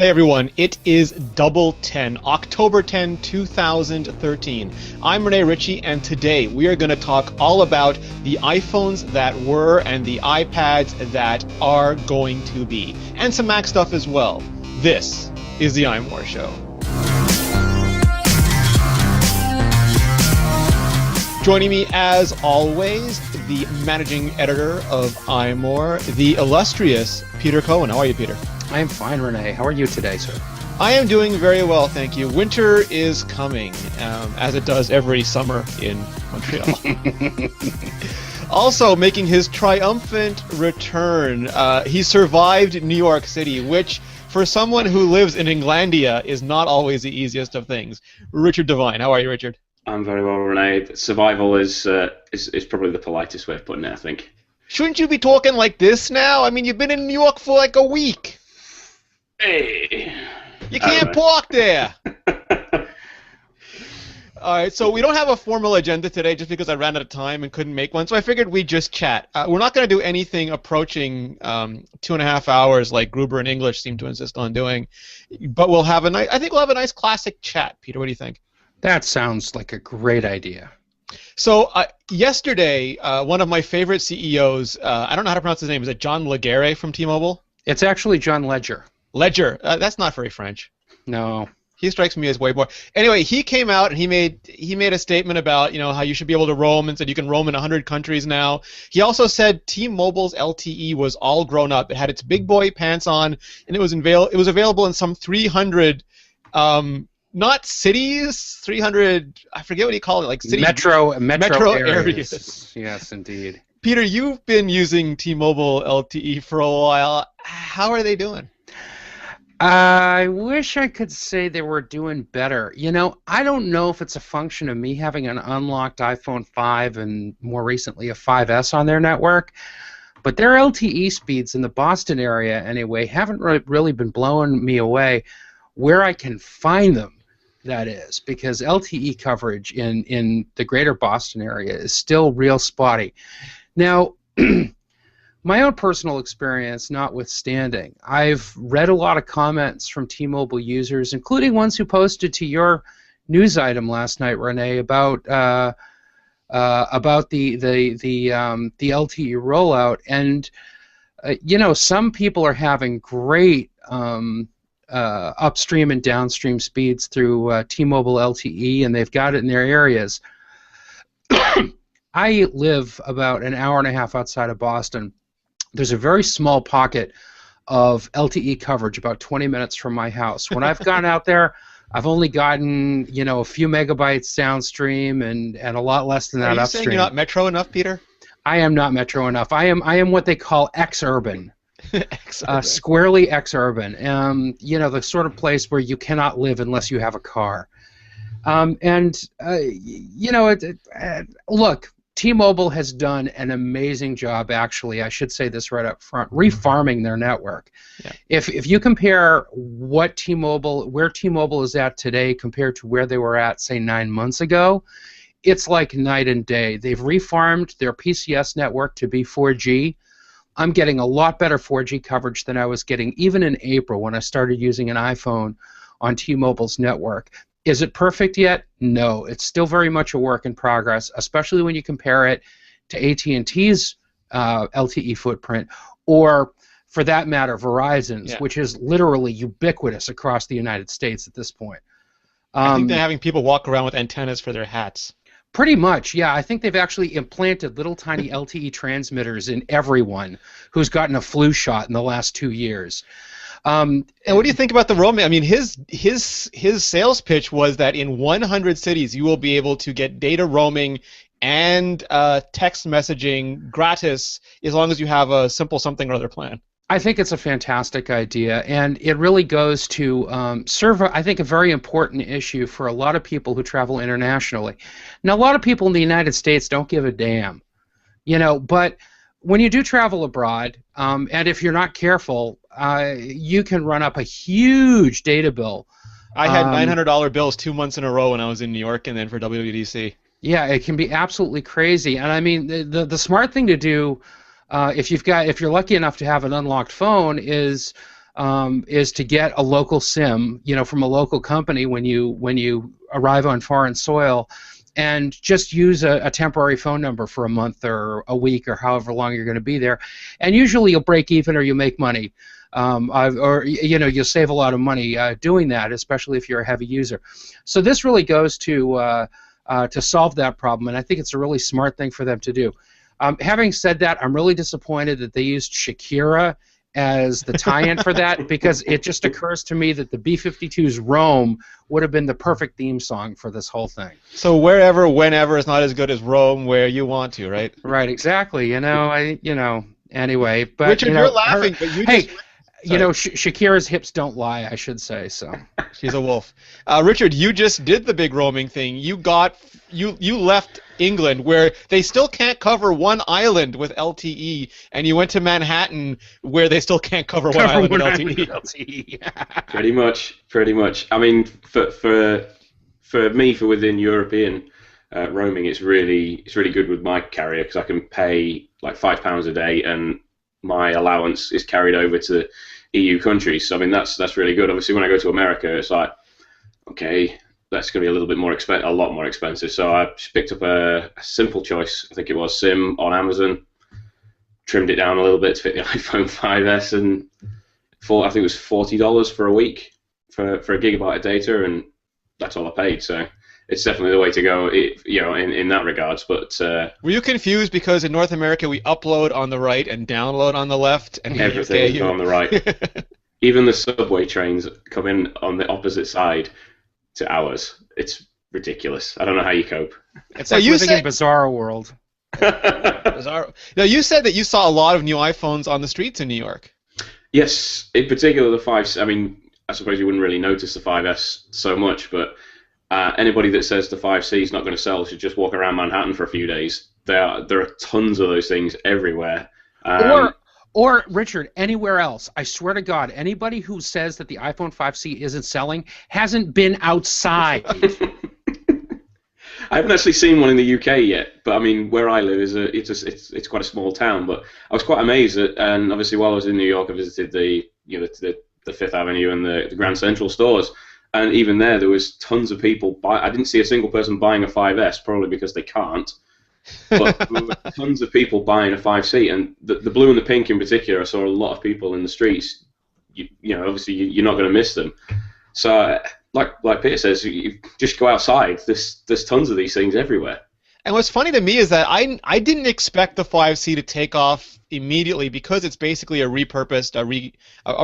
Hey everyone, it is Double 10, October 10, 2013. I'm Rene Ritchie, and today we are going to talk all about the iPhones that were and the iPads that are going to be, and some Mac stuff as well. This is the iMore Show. Joining me, as always, the managing editor of iMore, the illustrious Peter Cohen. How are you, Peter? I am fine, Rene. How are you today, sir? I am doing very well, thank you. Winter is coming, as it does every summer in Montreal. Also making his triumphant return, he survived New York City, which, for someone who lives in Englandia, is not always the easiest of things. Richard Devine, how are you, Richard? I'm very well, Rene. Survival is probably the politest way of putting it, I think. Shouldn't you be talking like this now? I mean, you've been in New York for like a week. Hey. You can't park there. All right, so we don't have a formal agenda today just because I ran out of time and couldn't make one, so I figured we'd just chat. We're not going to do anything approaching 2.5 hours like Gruber and English seem to insist on doing, but we'll have I think we'll have a nice classic chat. Peter, what do you think? That sounds like a great idea. So yesterday, one of my favorite CEOs, I don't know how to pronounce his name, is it John Legere from T-Mobile? It's actually John Ledger. Ledger. That's not very French. No. He strikes me as way more. Anyway, he came out and he made a statement about, how you should be able to roam, and said you can roam in 100 countries now. He also said T-Mobile's LTE was all grown up. It had its big boy pants on, and it was available in some 300 not cities, 300, I forget what he called it, like cities. Metro areas. Yes, indeed. Peter, you've been using T-Mobile LTE for a while. How are they doing? I wish I could say they were doing better. I don't know if it's a function of me having an unlocked iPhone 5 and more recently a 5S on their network, but their LTE speeds in the Boston area, anyway, haven't really been blowing me away where I can find them. That is, because LTE coverage in the greater Boston area is still real spotty. Now, my own personal experience notwithstanding, I've read a lot of comments from T-Mobile users, including ones who posted to your news item last night, Rene, about the LTE rollout, and some people are having great upstream and downstream speeds through T-Mobile LTE, and they've got it in their areas. I live about an hour and a half outside of Boston. There's a very small pocket of LTE coverage about 20 minutes from my house. When I've gone out there, I've only gotten a few megabytes downstream and a lot less than that upstream. Are you saying you're not metro enough, Peter? I am not metro enough. I am what they call ex-urban. Squarely ex-urban, the sort of place where you cannot live unless you have a car. Look, T-Mobile has done an amazing job, actually, I should say this right up front, refarming their network. Yeah. If you compare where T-Mobile is at today compared to where they were at, say, 9 months ago, it's like night and day. They've refarmed their PCS network to be 4G. I'm getting a lot better 4G coverage than I was getting even in April when I started using an iPhone on T-Mobile's network. Is it perfect yet? No. It's still very much a work in progress, especially when you compare it to AT&T's LTE footprint, or, for that matter, Verizon's, which is literally ubiquitous across the United States at this point. I think they're having people walk around with antennas for their hats. Pretty much, yeah. I think they've actually implanted little tiny LTE transmitters in everyone who's gotten a flu shot in the last 2 years. And what do you think about the roaming? I mean, his sales pitch was that in 100 cities you will be able to get data roaming and text messaging gratis as long as you have a simple something or other plan. I think it's a fantastic idea, and it really goes to serve, I think, a very important issue for a lot of people who travel internationally. Now, a lot of people in the United States don't give a damn, but when you do travel abroad, and if you're not careful, you can run up a huge data bill. I had $900 bills 2 months in a row when I was in New York and then for WWDC. Yeah, it can be absolutely crazy, and I mean, the smart thing to do, if you're lucky enough to have an unlocked phone, is is to get a local SIM, from a local company when you arrive on foreign soil, and just use a temporary phone number for a month or a week or however long you're going to be there, and usually you'll break even or you make money, or you'll save a lot of money doing that, especially if you're a heavy user. So this really goes to solve that problem, and I think it's a really smart thing for them to do. Having said that, I'm really disappointed that they used Shakira as the tie-in for that, because it just occurs to me that the B-52's Rome would have been the perfect theme song for this whole thing. So wherever, whenever is not as good as Rome where you want to, right? Right, exactly. Anyway, but Richard, you're laughing, but you hey, just... Shakira's hips don't lie, I should say. So she's a wolf. Richard, you just did the big roaming thing. You left England, where they still can't cover one island with LTE, and you went to Manhattan, where they still can't cover one island with LTE. Pretty much. I mean, for me, for within European roaming, it's really good with my carrier, because I can pay like £5 a day, and my allowance is carried over to EU countries. So I mean, that's really good. Obviously, when I go to America, it's like, okay, that's going to be a little bit more a lot more expensive. So I just picked up a simple choice. I think it was SIM on Amazon, trimmed it down a little bit to fit the iPhone 5S, and I think it was $40 for a week for a gigabyte of data, and that's all I paid. So it's definitely the way to go, in that regards. But were you confused because in North America we upload on the right and download on the left, and everything is on the right? Even the subway trains come in on the opposite side to ours. It's ridiculous. I don't know how you cope. It's like living in Bizarro World. Bizarro. Now, you said that you saw a lot of new iPhones on the streets in New York. Yes, in particular the 5. I mean, I suppose you wouldn't really notice the 5S so much, but anybody that says the 5C is not going to sell should just walk around Manhattan for a few days. There are tons of those things everywhere. Or Richard, anywhere else. I swear to God, anybody who says that the iPhone 5C isn't selling hasn't been outside. I haven't actually seen one in the UK yet, but I mean, where I live it's quite a small town. But I was quite amazed and obviously while I was in New York, I visited the Fifth Avenue and the Grand Central stores, and even there was tons of people. I didn't see a single person buying a 5S, probably because they can't. But there were tons of people buying a 5C, and the blue and the pink in particular, I saw a lot of people in the streets. Obviously you're not going to miss them. So, like Peter says, you just go outside. There's tons of these things everywhere. And what's funny to me is that I didn't expect the 5C to take off immediately, because it's basically a repurposed, a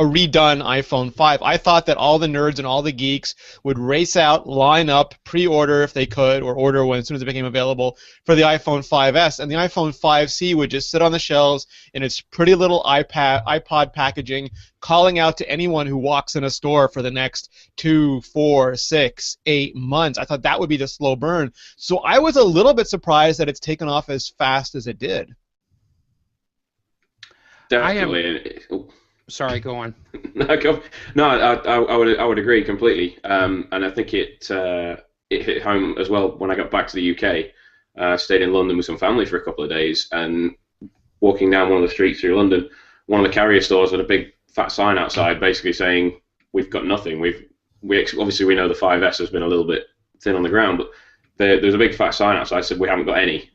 redone iPhone 5. I thought that all the nerds and all the geeks would race out, line up, pre-order if they could, or order as soon as it became available for the iPhone 5S, and the iPhone 5C would just sit on the shelves in its pretty little iPod packaging, calling out to anyone who walks in a store for the next 2, 4, 6, 8 months. I thought that would be the slow burn. So I was a little bit surprised that it's taken off as fast as it did. Definitely. Sorry, go on. No, I would agree completely. And I think it hit home as well when I got back to the UK. Stayed in London with some family for a couple of days, and walking down one of the streets through London, one of the carrier stores had a big fat sign outside, basically saying, "We've got nothing. Obviously we know the 5S has been a little bit thin on the ground, but there's a big fat sign outside that said we haven't got any.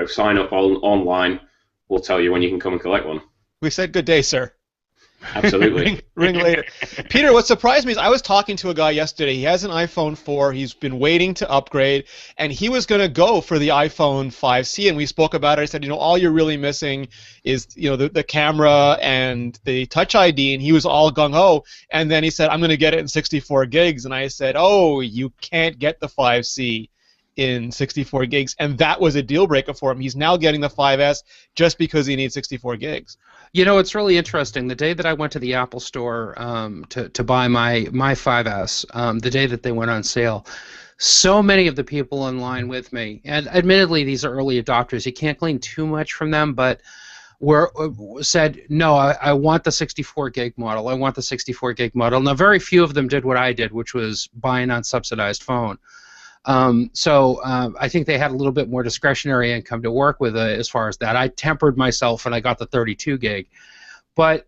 Sign up online. We'll tell you when you can come and collect one." We said good day, sir. Absolutely. ring later. Peter, what surprised me is I was talking to a guy yesterday. He has an iPhone 4. He's been waiting to upgrade, and he was going to go for the iPhone 5C, and we spoke about it. I said, all you're really missing is, the camera and the Touch ID, and he was all gung-ho. And then he said, I'm going to get it in 64 gigs. And I said, oh, you can't get the 5C in 64 gigs, and that was a deal breaker for him. He's now getting the 5S just because he needs 64 gigs. It's really interesting. The day that I went to the Apple store to buy my 5S, the day that they went on sale, so many of the people in line with me, and admittedly these are early adopters, you can't glean too much from them, but said, no, I want the 64 gig model. I want the 64 gig model. Now, very few of them did what I did, which was buy an unsubsidized phone. So I think they had a little bit more discretionary income to work with as far as that. I tempered myself and I got the 32 gig. But,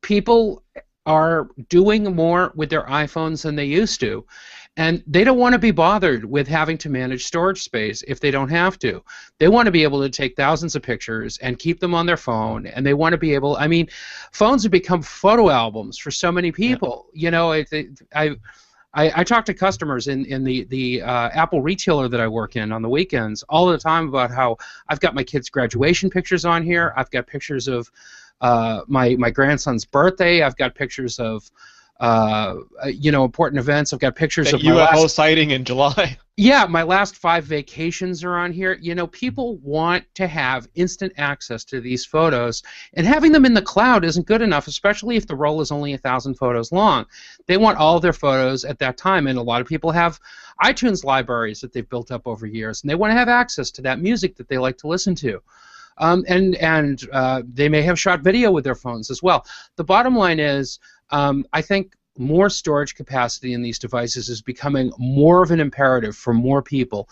people are doing more with their iPhones than they used to. And they don't want to be bothered with having to manage storage space if they don't have to. They want to be able to take thousands of pictures and keep them on their phone, and they want to be able, I mean, phones have become photo albums for so many people. Yeah. You know, I talk to customers in the Apple retailer that I work in on the weekends all the time about how I've got my kids' graduation pictures on here. I've got pictures of my grandson's birthday. I've got pictures of important events. I've got pictures of my UFO sighting in July. Yeah, my last 5 vacations are on here. You know, people want to have instant access to these photos, and having them in the cloud isn't good enough, especially if the roll is only 1,000 photos long. They want all their photos at that time, and a lot of people have iTunes libraries that they've built up over years, and they want to have access to that music that they like to listen to. And they may have shot video with their phones as well. The bottom line is, I think more storage capacity in these devices is becoming more of an imperative for more people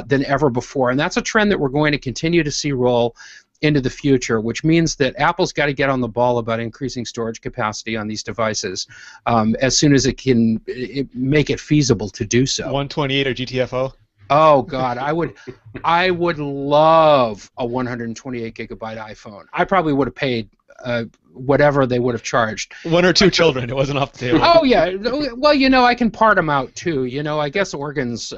than ever before, and that's a trend that we're going to continue to see roll into the future, which means that Apple's got to get on the ball about increasing storage capacity on these devices as soon as it can make it feasible to do so. 128 or GTFO? Oh God, I would love a 128 gigabyte iPhone. I probably would have paid whatever they would have charged. 1 or 2 children, it wasn't off the table. Oh yeah, well you know I can part them out too. You know I guess organs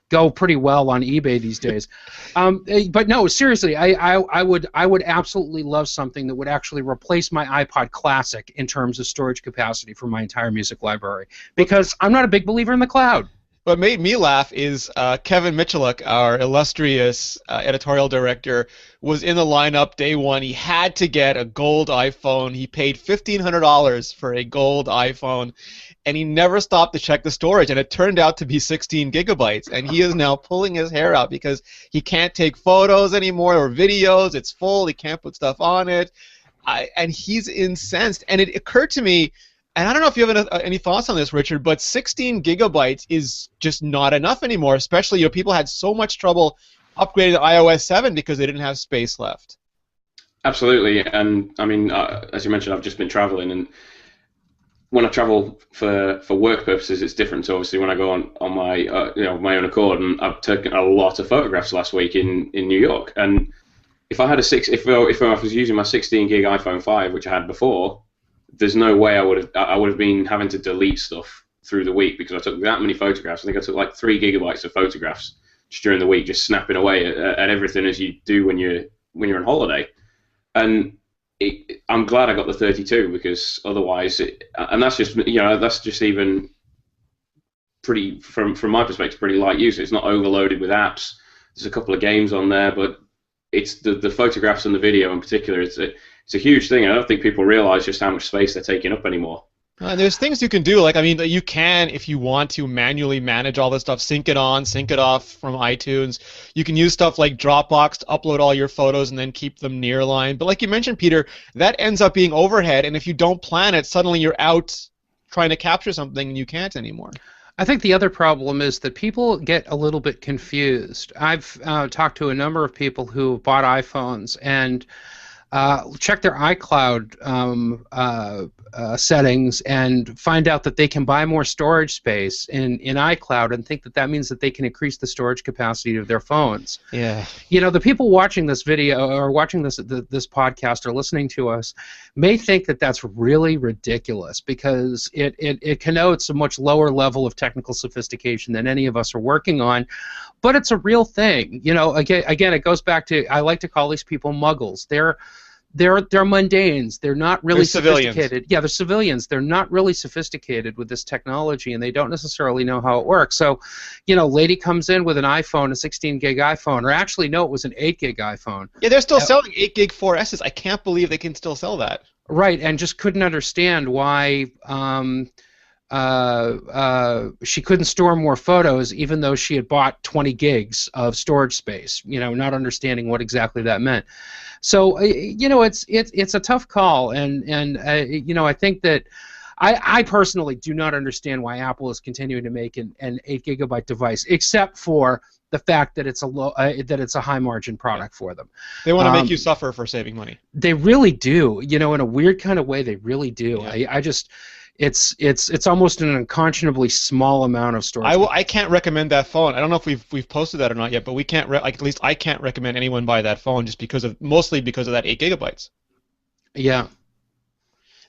go pretty well on eBay these days. But no, seriously, I would absolutely love something that would actually replace my iPod Classic in terms of storage capacity for my entire music library, because I'm not a big believer in the cloud. What made me laugh is Kevin Michaluk, our illustrious editorial director, was in the lineup day one. He had to get a gold iPhone. He paid $1,500 for a gold iPhone, and he never stopped to check the storage, and it turned out to be 16 gigabytes, and he is now pulling his hair out because he can't take photos anymore or videos. It's full. He can't put stuff on it, and he's incensed. And it occurred to me, and I don't know if you have any thoughts on this, Richard, but 16 gigabytes is just not enough anymore, especially people had so much trouble upgrading to iOS 7 because they didn't have space left. Absolutely, and I mean, as you mentioned, I've just been traveling, and when I travel for work purposes, it's different. So obviously, when I go on my my own accord, and I've taken a lot of photographs last week in New York, and if I had if I was using my 16 gig iPhone 5, which I had before, there's no way I would have been having to delete stuff through the week because I took that many photographs. I think I took like 3 gigabytes of photographs just during the week, just snapping away at everything as you do when you're on holiday. And I'm glad I got the 32 because otherwise, and that's just even pretty from my perspective pretty light use. It's not overloaded with apps. There's a couple of games on there, but it's the photographs and the video in particular. It's a huge thing. I don't think people realize just how much space they're taking up anymore. There's things you can do, like, I mean, you can, if you want to, manually manage all this stuff, sync it on, sync it off from iTunes. You can use stuff like Dropbox to upload all your photos and then keep them nearline. But like you mentioned, Peter, that ends up being overhead, and if you don't plan it, suddenly you're out trying to capture something and you can't anymore. I think the other problem is that people get a little bit confused. I've talked to a number of people who bought iPhones and check their iCloud settings and find out that they can buy more storage space in iCloud and think that means that they can increase the storage capacity of their phones. Yeah. The people watching this video or watching this podcast or listening to us may think that that's really ridiculous because it connotes a much lower level of technical sophistication than any of us are working on. But it's a real thing. Again, it goes back to, I like to call these people muggles. They're mundanes. They're not really sophisticated. Civilians. Yeah, they're civilians. They're not really sophisticated with this technology, and they don't necessarily know how it works. So, lady comes in with an iPhone, a 16 gig iPhone, or actually, no, it was an 8 gig iPhone. Yeah, they're still selling 8 gig 4Ss. I can't believe they can still sell that. Right, and just couldn't understand why she couldn't store more photos even though she had bought 20 gigs of storage space, not understanding what exactly that meant. So, it's a tough call, and I think that I personally do not understand why Apple is continuing to make an 8 gigabyte device, except for the fact that it's a high margin product for them. They want to make you suffer for saving money. They really do. You know, in a weird kind of way, they really do. Yeah. It's almost an unconscionably small amount of storage. I can't recommend that phone. I don't know if we've posted that or not yet, but we can't. At least I can't recommend anyone buy that phone just mostly because of that 8 gigabytes. Yeah.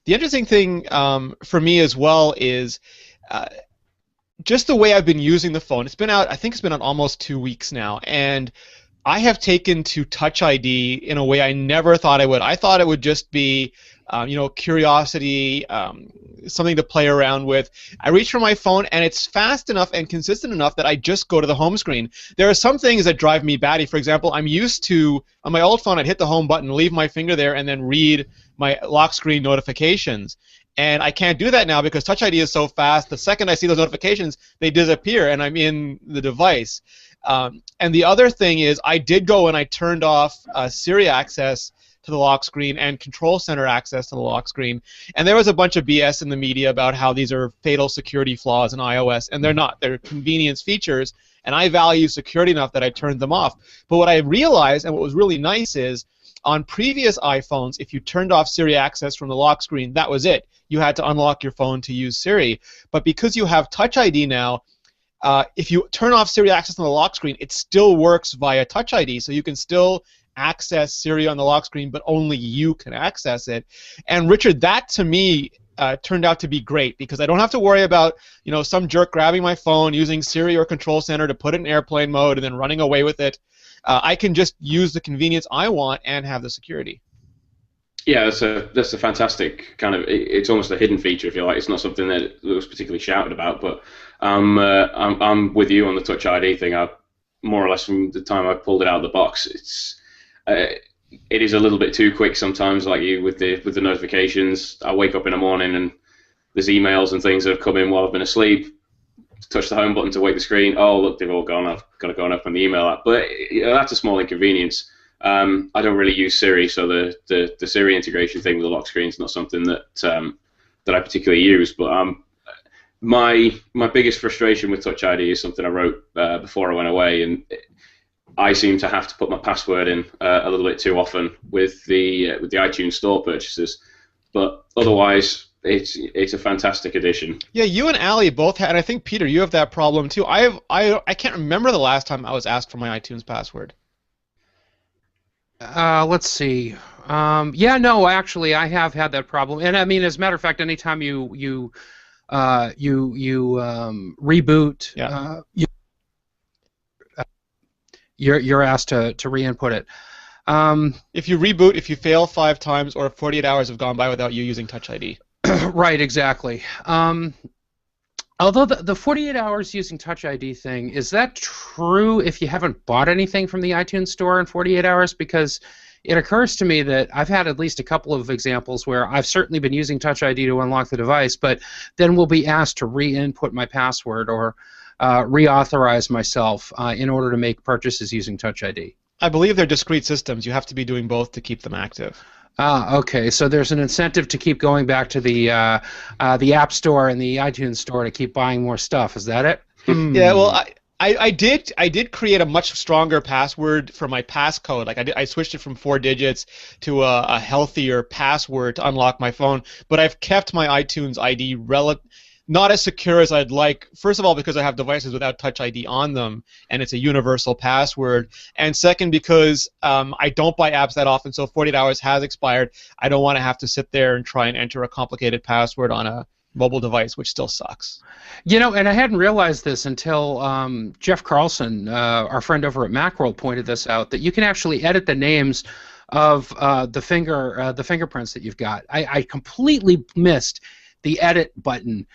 The interesting thing for me as well is just the way I've been using the phone. It's been out. I think it's been out almost 2 weeks now, and I have taken to Touch ID in a way I never thought I would. I thought it would just be, curiosity, something to play around with. I reach for my phone, and it's fast enough and consistent enough that I just go to the home screen. There are some things that drive me batty. For example, I'm used to, on my old phone, I'd hit the home button, leave my finger there, and then read my lock screen notifications. And I can't do that now because Touch ID is so fast. The second I see those notifications, they disappear, and I'm in the device. And the other thing is, I did go and I turned off Siri access to the lock screen and Control Center access to the lock screen. And there was a bunch of BS in the media about how these are fatal security flaws in iOS, and they're not. They're convenience features, and I value security enough that I turned them off. But what I realized, and what was really nice, is on previous iPhones, if you turned off Siri access from the lock screen, that was it. You had to unlock your phone to use Siri. But because you have Touch ID now, if you turn off Siri access on the lock screen, it still works via Touch ID, so you can still access Siri on the lock screen, but only you can access it. And Richard, that to me turned out to be great because I don't have to worry about some jerk grabbing my phone, using Siri or Control Center to put it in airplane mode and then running away with it. I can just use the convenience I want and have the security. Yeah, that's a fantastic kind of. It's almost a hidden feature, if you like. It's not something that was particularly shouted about, but I'm with you on the Touch ID thing. More or less from the time I pulled it out of the box, it is a little bit too quick sometimes. Like you with the notifications, I wake up in the morning and there's emails and things that have come in while I've been asleep. Touch the home button to wake the screen. Oh, look, they've all gone. I've got to go and open the email app. But that's a small inconvenience. I don't really use Siri, so the Siri integration thing with the lock screen is not something that I particularly use. But my biggest frustration with Touch ID is something I wrote before I went away, and I seem to have to put my password in a little bit too often with the iTunes Store purchases. But otherwise, it's a fantastic addition. Yeah, you and Ali both had, and I think Peter, you have that problem too. I can't remember the last time I was asked for my iTunes password. Let's see. Yeah, no, actually, I have had that problem, and I mean, as a matter of fact, anytime you reboot, yeah. You're asked to re-input it. If you reboot, if you fail 5 times, or 48 hours have gone by without you using Touch ID. Right, exactly. Although the 48 hours using Touch ID thing, is that true if you haven't bought anything from the iTunes Store in 48 hours? Because it occurs to me that I've had at least a couple of examples where I've certainly been using Touch ID to unlock the device, but then will be asked to re-input my password or reauthorize myself in order to make purchases using Touch ID. I believe they're discrete systems. You have to be doing both to keep them active. Okay. So there's an incentive to keep going back to the App Store and the iTunes Store to keep buying more stuff. Is that it? Yeah. Well, I did create a much stronger password for my passcode. Like I switched it from 4 digits to a healthier password to unlock my phone. But I've kept my iTunes ID not as secure as I'd like. First of all, because I have devices without Touch ID on them, and it's a universal password. And second, because I don't buy apps that often, so 48 hours has expired. I don't want to have to sit there and try and enter a complicated password on a mobile device, which still sucks. And I hadn't realized this until Jeff Carlson, our friend over at Macworld, pointed this out, that you can actually edit the names of the fingerprints that you've got. I completely missed the edit button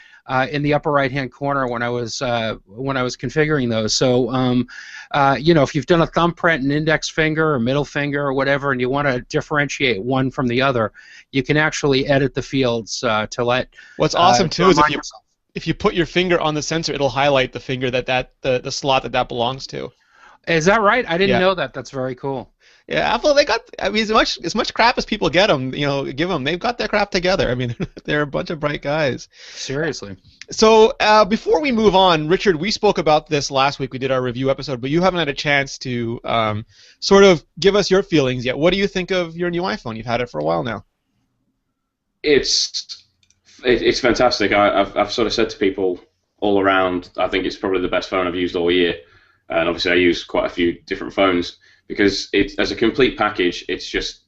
in the upper right-hand corner when I was configuring those. So, if you've done a thumbprint, an index finger, or middle finger, or whatever, and you want to differentiate one from the other, you can actually edit the fields to let. What's awesome too is if you put your finger on the sensor, it'll highlight the finger the slot that belongs to. Is that right? I didn't know that. That's very cool. Yeah, Apple, they got, I mean, as much crap as people get them, give them, they've got their crap together. I mean, they're a bunch of bright guys. Seriously. So before we move on, Richard, we spoke about this last week. We did our review episode, but you haven't had a chance to sort of give us your feelings yet. What do you think of your new iPhone? You've had it for a while now. It's fantastic. I've sort of said to people all around, I think it's probably the best phone I've used all year. And obviously I use quite a few different phones because as a complete package, it's just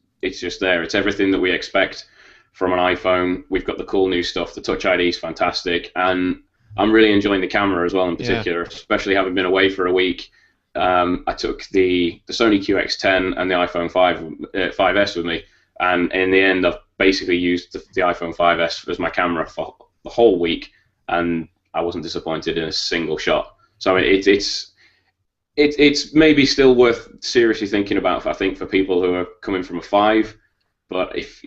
there. It's everything that we expect from an iPhone. We've got the cool new stuff. The Touch ID is fantastic, and I'm really enjoying the camera as well in particular, especially having been away for a week. I took the Sony QX10 and the iPhone 5S with me, and in the end, I've basically used the iPhone 5S as my camera for the whole week, and I wasn't disappointed in a single shot. So it's maybe still worth seriously thinking about, I think, for people who are coming from a 5. But if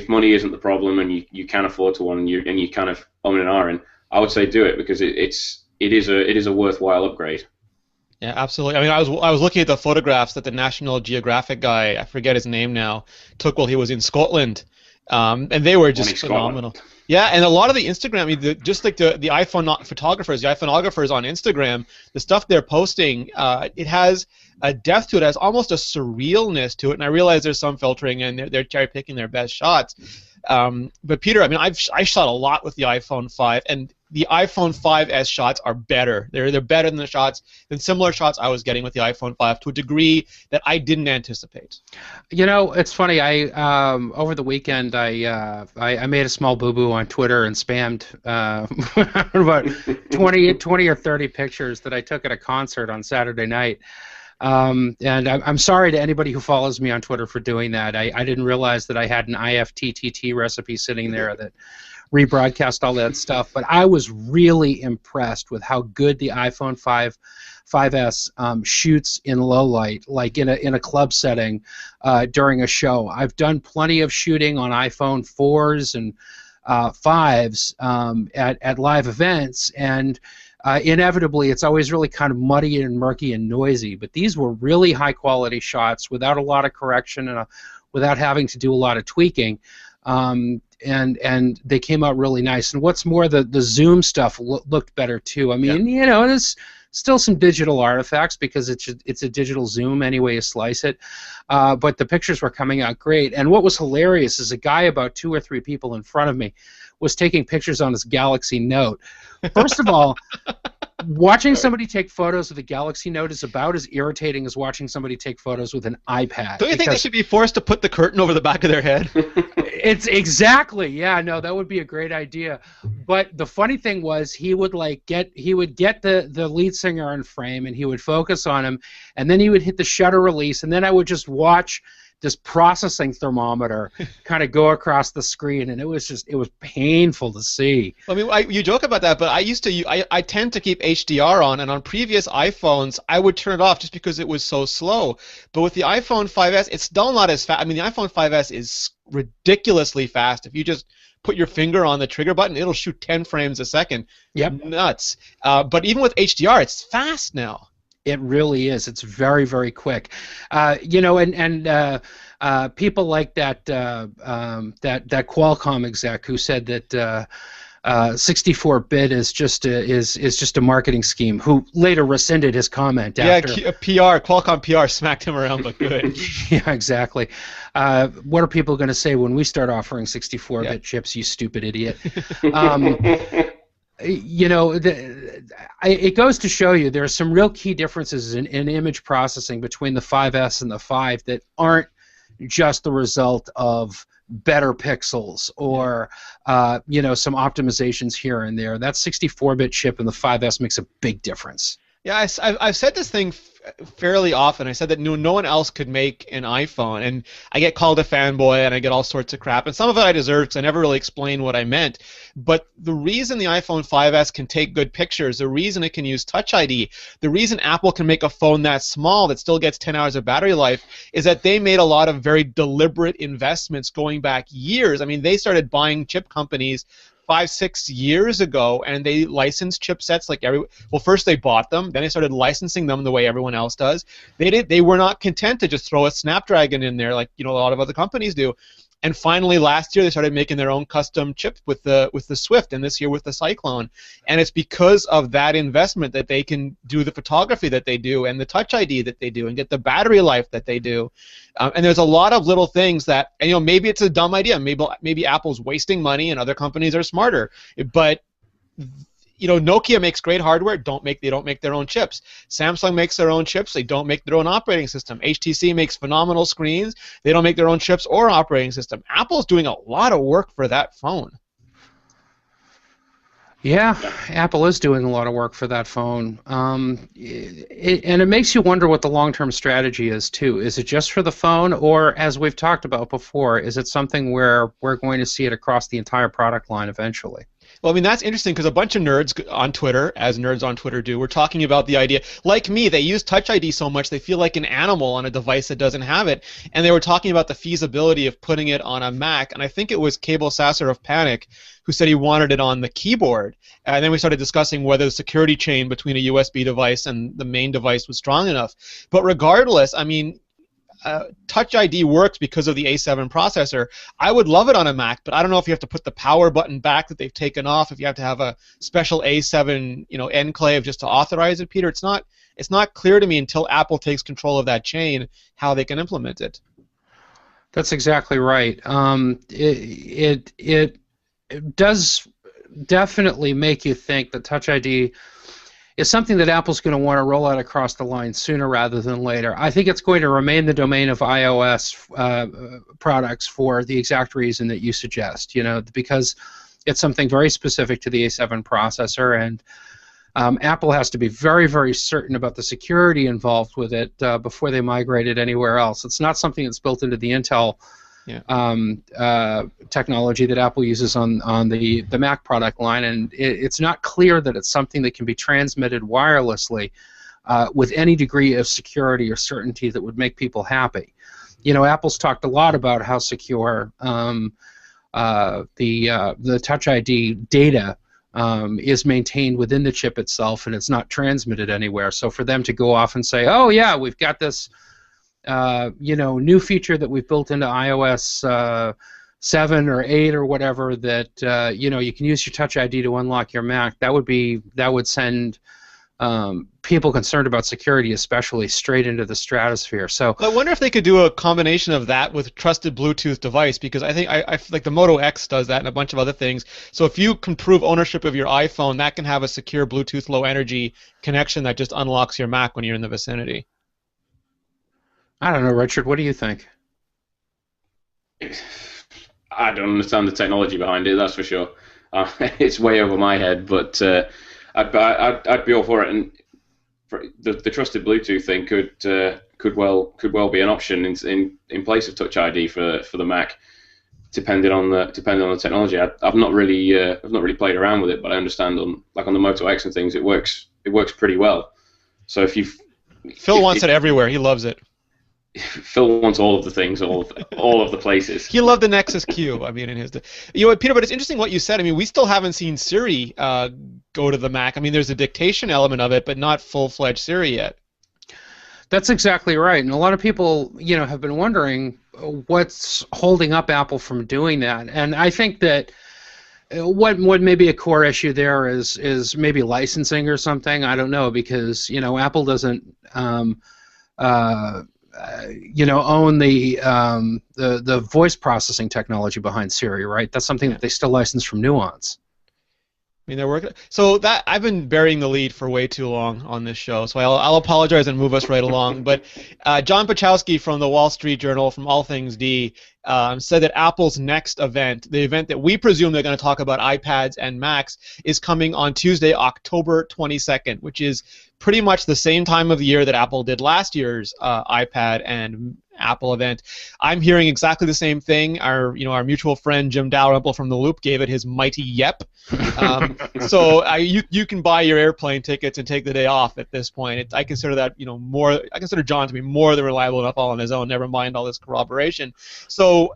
money isn't the problem and you can afford to one and you kind of own an R in, I would say do it because it is a worthwhile upgrade. Yeah, absolutely. I mean, I was looking at the photographs that the National Geographic guy, I forget his name now, took while he was in Scotland, and they were just phenomenal. Scotland. Yeah, and a lot of the Instagram, I mean, just like the iPhone photographers, the iPhonographers on Instagram, the stuff they're posting, it has a depth to it, has almost a surrealness to it. And I realize there's some filtering and they're cherry picking their best shots. But Peter, I mean, I shot a lot with the iPhone 5, and the iPhone 5S shots are better. They're better than similar shots I was getting with the iPhone 5 to a degree that I didn't anticipate. It's funny. I over the weekend I made a small boo-boo on Twitter and spammed about 20 or 30 pictures that I took at a concert on Saturday night. And I'm sorry to anybody who follows me on Twitter for doing that. I didn't realize that I had an IFTTT recipe sitting there that rebroadcast all that stuff. But I was really impressed with how good the iPhone 5S shoots in low light, like in a club setting during a show. I've done plenty of shooting on iPhone 4s and 5s at live events, and inevitably it's always really kind of muddy and murky and noisy, but these were really high quality shots without a lot of correction and without having to do a lot of tweaking, and they came out really nice. And what's more, the zoom stuff looked better too. I mean, there's still some digital artifacts because it's a digital zoom any way you slice it, but the pictures were coming out great. And what was hilarious is a guy about 2 or 3 people in front of me was taking pictures on his Galaxy Note. First of all, watching somebody take photos with a Galaxy Note is about as irritating as watching somebody take photos with an iPad. Don't you think they should be forced to put the curtain over the back of their head? It's exactly, yeah, no, that would be a great idea. But the funny thing was he would get the lead singer in frame and he would focus on him, and then he would hit the shutter release, and then I would just watch this processing thermometer kind of go across the screen, and it was painful to see. I mean, you joke about that, but I tend to keep HDR on, and on previous iPhones I would turn it off just because it was so slow. But with the iPhone 5S, it's still not as fast. I mean, the iPhone 5S is ridiculously fast. If you just put your finger on the trigger button, it'll shoot 10 frames a second. Yep. Nuts. But even with HDR, it's fast now. It really is. It's very, very quick. And people like that Qualcomm exec who said that 64-bit is just a marketing scheme, who later rescinded his comment after. Yeah, Qualcomm PR smacked him around, but good. Yeah, exactly. What are people going to say when we start offering 64-bit chips, you stupid idiot? It goes to show you there are some real key differences in image processing between the 5S and the 5 that aren't just the result of better pixels or some optimizations here and there. That 64-bit chip in the 5S makes a big difference. Yeah, I've said this thing fairly often. I said that no one else could make an iPhone, and I get called a fanboy and I get all sorts of crap, and some of it I deserve because I never really explained what I meant. But the reason the iPhone 5S can take good pictures, the reason it can use Touch ID, the reason Apple can make a phone that small that still gets 10 hours of battery life is that they made a lot of very deliberate investments going back years. I mean, they started buying chip companies 5-6 years ago, and they licensed chipsets like well, first they bought them, then they started licensing them the way everyone else does. They were not content to just throw a Snapdragon in there like a lot of other companies do. And finally, last year they started making their own custom chip with the Swift, and this year with the Cyclone. And it's because of that investment that they can do the photography that they do, and the Touch ID that they do, and get the battery life that they do. And there's a lot of little things that, and maybe it's a dumb idea. Maybe Apple's wasting money, and other companies are smarter. But Nokia makes great hardware. They don't make their own chips. Samsung makes their own chips. They don't make their own operating system. HTC makes phenomenal screens. They don't make their own chips or operating system. Apple's doing a lot of work for that phone. Yeah, Apple is doing a lot of work for that phone. And it makes you wonder what the long-term strategy is, too. Is it just for the phone, or, as we've talked about before, is it something where we're going to see it across the entire product line eventually? Well, I mean, that's interesting because a bunch of nerds on Twitter, as nerds on Twitter do, were talking about the idea. Like me, they use Touch ID so much they feel like an animal on a device that doesn't have it. And they were talking about the feasibility of putting it on a Mac. And I think it was Cable Sasser of Panic who said he wanted it on the keyboard. And then we started discussing whether the security chain between a USB device and the main device was strong enough. But regardless, I mean, Touch ID works because of the A7 processor. I would love it on a Mac, but I don't know if you have to put the power button back that they've taken off, if you have to have a special A7 enclave just to authorize it, Peter. It's not clear to me until Apple takes control of that chain how they can implement it. That's exactly right. It does definitely make you think that Touch ID is something that Apple's going to want to roll out across the line sooner rather than later. I think it's going to remain the domain of iOS products for the exact reason that you suggest, because it's something very specific to the A7 processor, and Apple has to be very, very certain about the security involved with it before they migrate it anywhere else. It's not something that's built into the Intel technology that Apple uses on the Mac product line, and it's not clear that it's something that can be transmitted wirelessly with any degree of security or certainty that would make people happy. Apple's talked a lot about how secure the Touch ID data is maintained within the chip itself, and it's not transmitted anywhere. So for them to go off and say, "Oh yeah, we've got this new feature that we've built into iOS 7 or 8 or whatever that you can use your Touch ID to unlock your Mac," that would send people concerned about security, especially, straight into the stratosphere. So I wonder if they could do a combination of that with trusted Bluetooth device, because I think I like the Moto X does that and a bunch of other things. So if you can prove ownership of your iPhone, that can have a secure Bluetooth low energy connection that just unlocks your Mac when you're in the vicinity. I don't know, Richard. What do you think? I don't understand the technology behind it. That's for sure. It's way over my head, but I'd be all for it. And the trusted Bluetooth thing could well be an option in place of Touch ID for the Mac, depending on the technology. I've not really played around with it, but I understand on the Moto X and things, it works pretty well. So Phil wants it everywhere. He loves it. Phil wants all of the things, all of the places. He loved the Nexus Q. I mean, in his, Peter. But it's interesting what you said. I mean, we still haven't seen Siri go to the Mac. I mean, there's a dictation element of it, but not full-fledged Siri yet. That's exactly right. And a lot of people, have been wondering what's holding up Apple from doing that. And I think that what may be a core issue there is maybe licensing or something. I don't know, because Apple doesn't. Own the voice processing technology behind Siri, right? That's something that they still license from Nuance. I mean, they're working. So that I've been burying the lead for way too long on this show, so I'll apologize and move us right along. But John Pachowski from the Wall Street Journal, from All Things D, said that Apple's next event, the event that we presume they're going to talk about iPads and Macs, is coming on Tuesday, October 22nd, which is pretty much the same time of the year that Apple did last year's iPad and Apple event. I'm hearing exactly the same thing. Our mutual friend Jim Dalrymple from The Loop gave it his mighty yep. So you can buy your airplane tickets and take the day off at this point. I consider that more. I consider John to be more than reliable enough all on his own. Never mind all this corroboration. So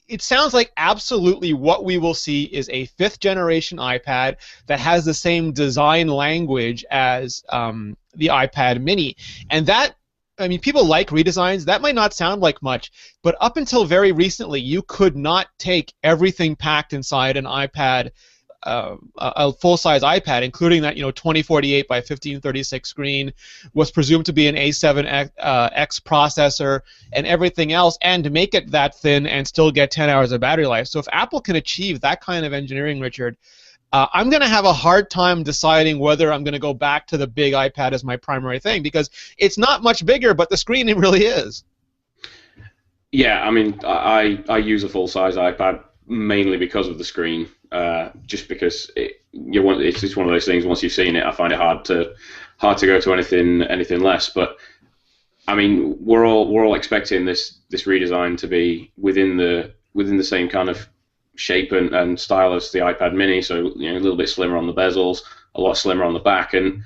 it sounds like absolutely what we will see is a 5th generation iPad that has the same design language as the iPad mini. And that, I mean, people like redesigns. That might not sound like much, but up until very recently, you could not take everything packed inside an iPad, a full-size iPad, including that 2048 by 1536 screen, was presumed to be an A7X processor and everything else, and to make it that thin and still get 10 hours of battery life. So if Apple can achieve that kind of engineering, Richard, I'm going to have a hard time deciding whether I'm going to go back to the big iPad as my primary thing, because it's not much bigger, but the screen really is. Yeah, I mean, I use a full-size iPad mainly because of the screen, just because it's just one of those things. Once you've seen it, I find it hard to go to anything less. But I mean, we're all expecting this redesign to be within the same kind of shape and style as the iPad Mini. So a little bit slimmer on the bezels, a lot slimmer on the back, and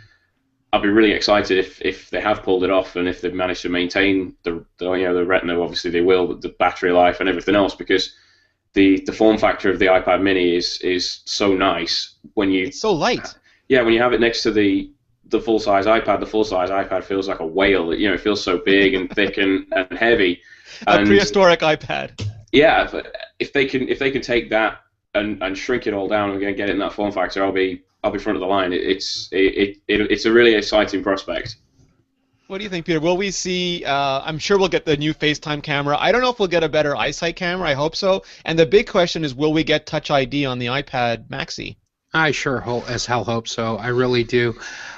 I'd be really excited if they have pulled it off and if they've managed to maintain the Retina. Obviously they will, but the battery life and everything else, because the form factor of the iPad Mini is so nice it's so light. Yeah, when you have it next to the full-size iPad feels like a whale. It feels so big and thick and heavy. A prehistoric iPad. Yeah, if they can take that and shrink it all down and get it in that form factor, I'll be front of the line. It's a really exciting prospect. What do you think, Peter? Will we see, I'm sure we'll get the new FaceTime camera. I don't know if we'll get a better eyesight camera. I hope so. And the big question is, will we get Touch ID on the iPad Maxi? I sure as hell hope so. I really do.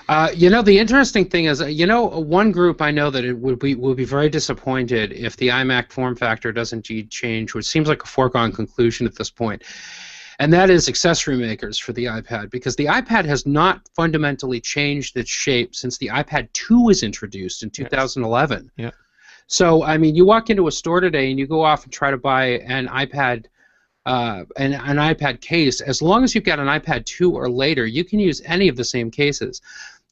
The interesting thing is, one group I know that it would be very disappointed if the iMac form factor doesn't change, which seems like a foregone conclusion at this point. And that is accessory makers for the iPad, because the iPad has not fundamentally changed its shape since the iPad 2 was introduced in 2011. Yeah. So, I mean, you walk into a store today and you go off and try to buy an iPad, an iPad case. As long as you've got an iPad 2 or later, you can use any of the same cases.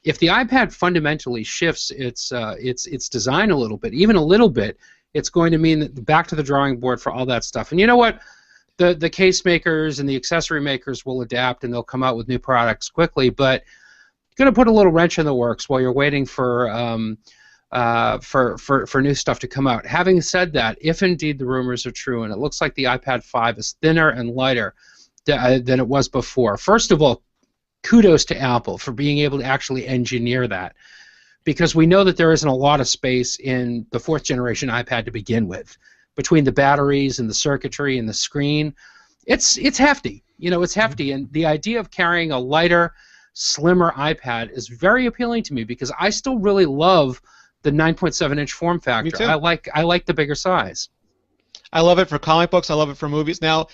If the iPad fundamentally shifts its design a little bit, even a little bit, it's going to mean that back to the drawing board for all that stuff. And you know what? The case makers and the accessory makers will adapt and they'll come out with new products quickly, but you're going to put a little wrench in the works while you're waiting for new stuff to come out. Having said that, if indeed the rumors are true and it looks like the iPad 5 is thinner and lighter than it was before, first of all, kudos to Apple for being able to actually engineer that, because we know that there isn't a lot of space in the 4th generation iPad to begin with. Between the batteries and the circuitry and the screen, it's hefty. It's hefty, and the idea of carrying a lighter, slimmer iPad is very appealing to me, because I still really love the 9.7-inch form factor. Me too. I like the bigger size. I love it for comic books. I love it for movies. Now,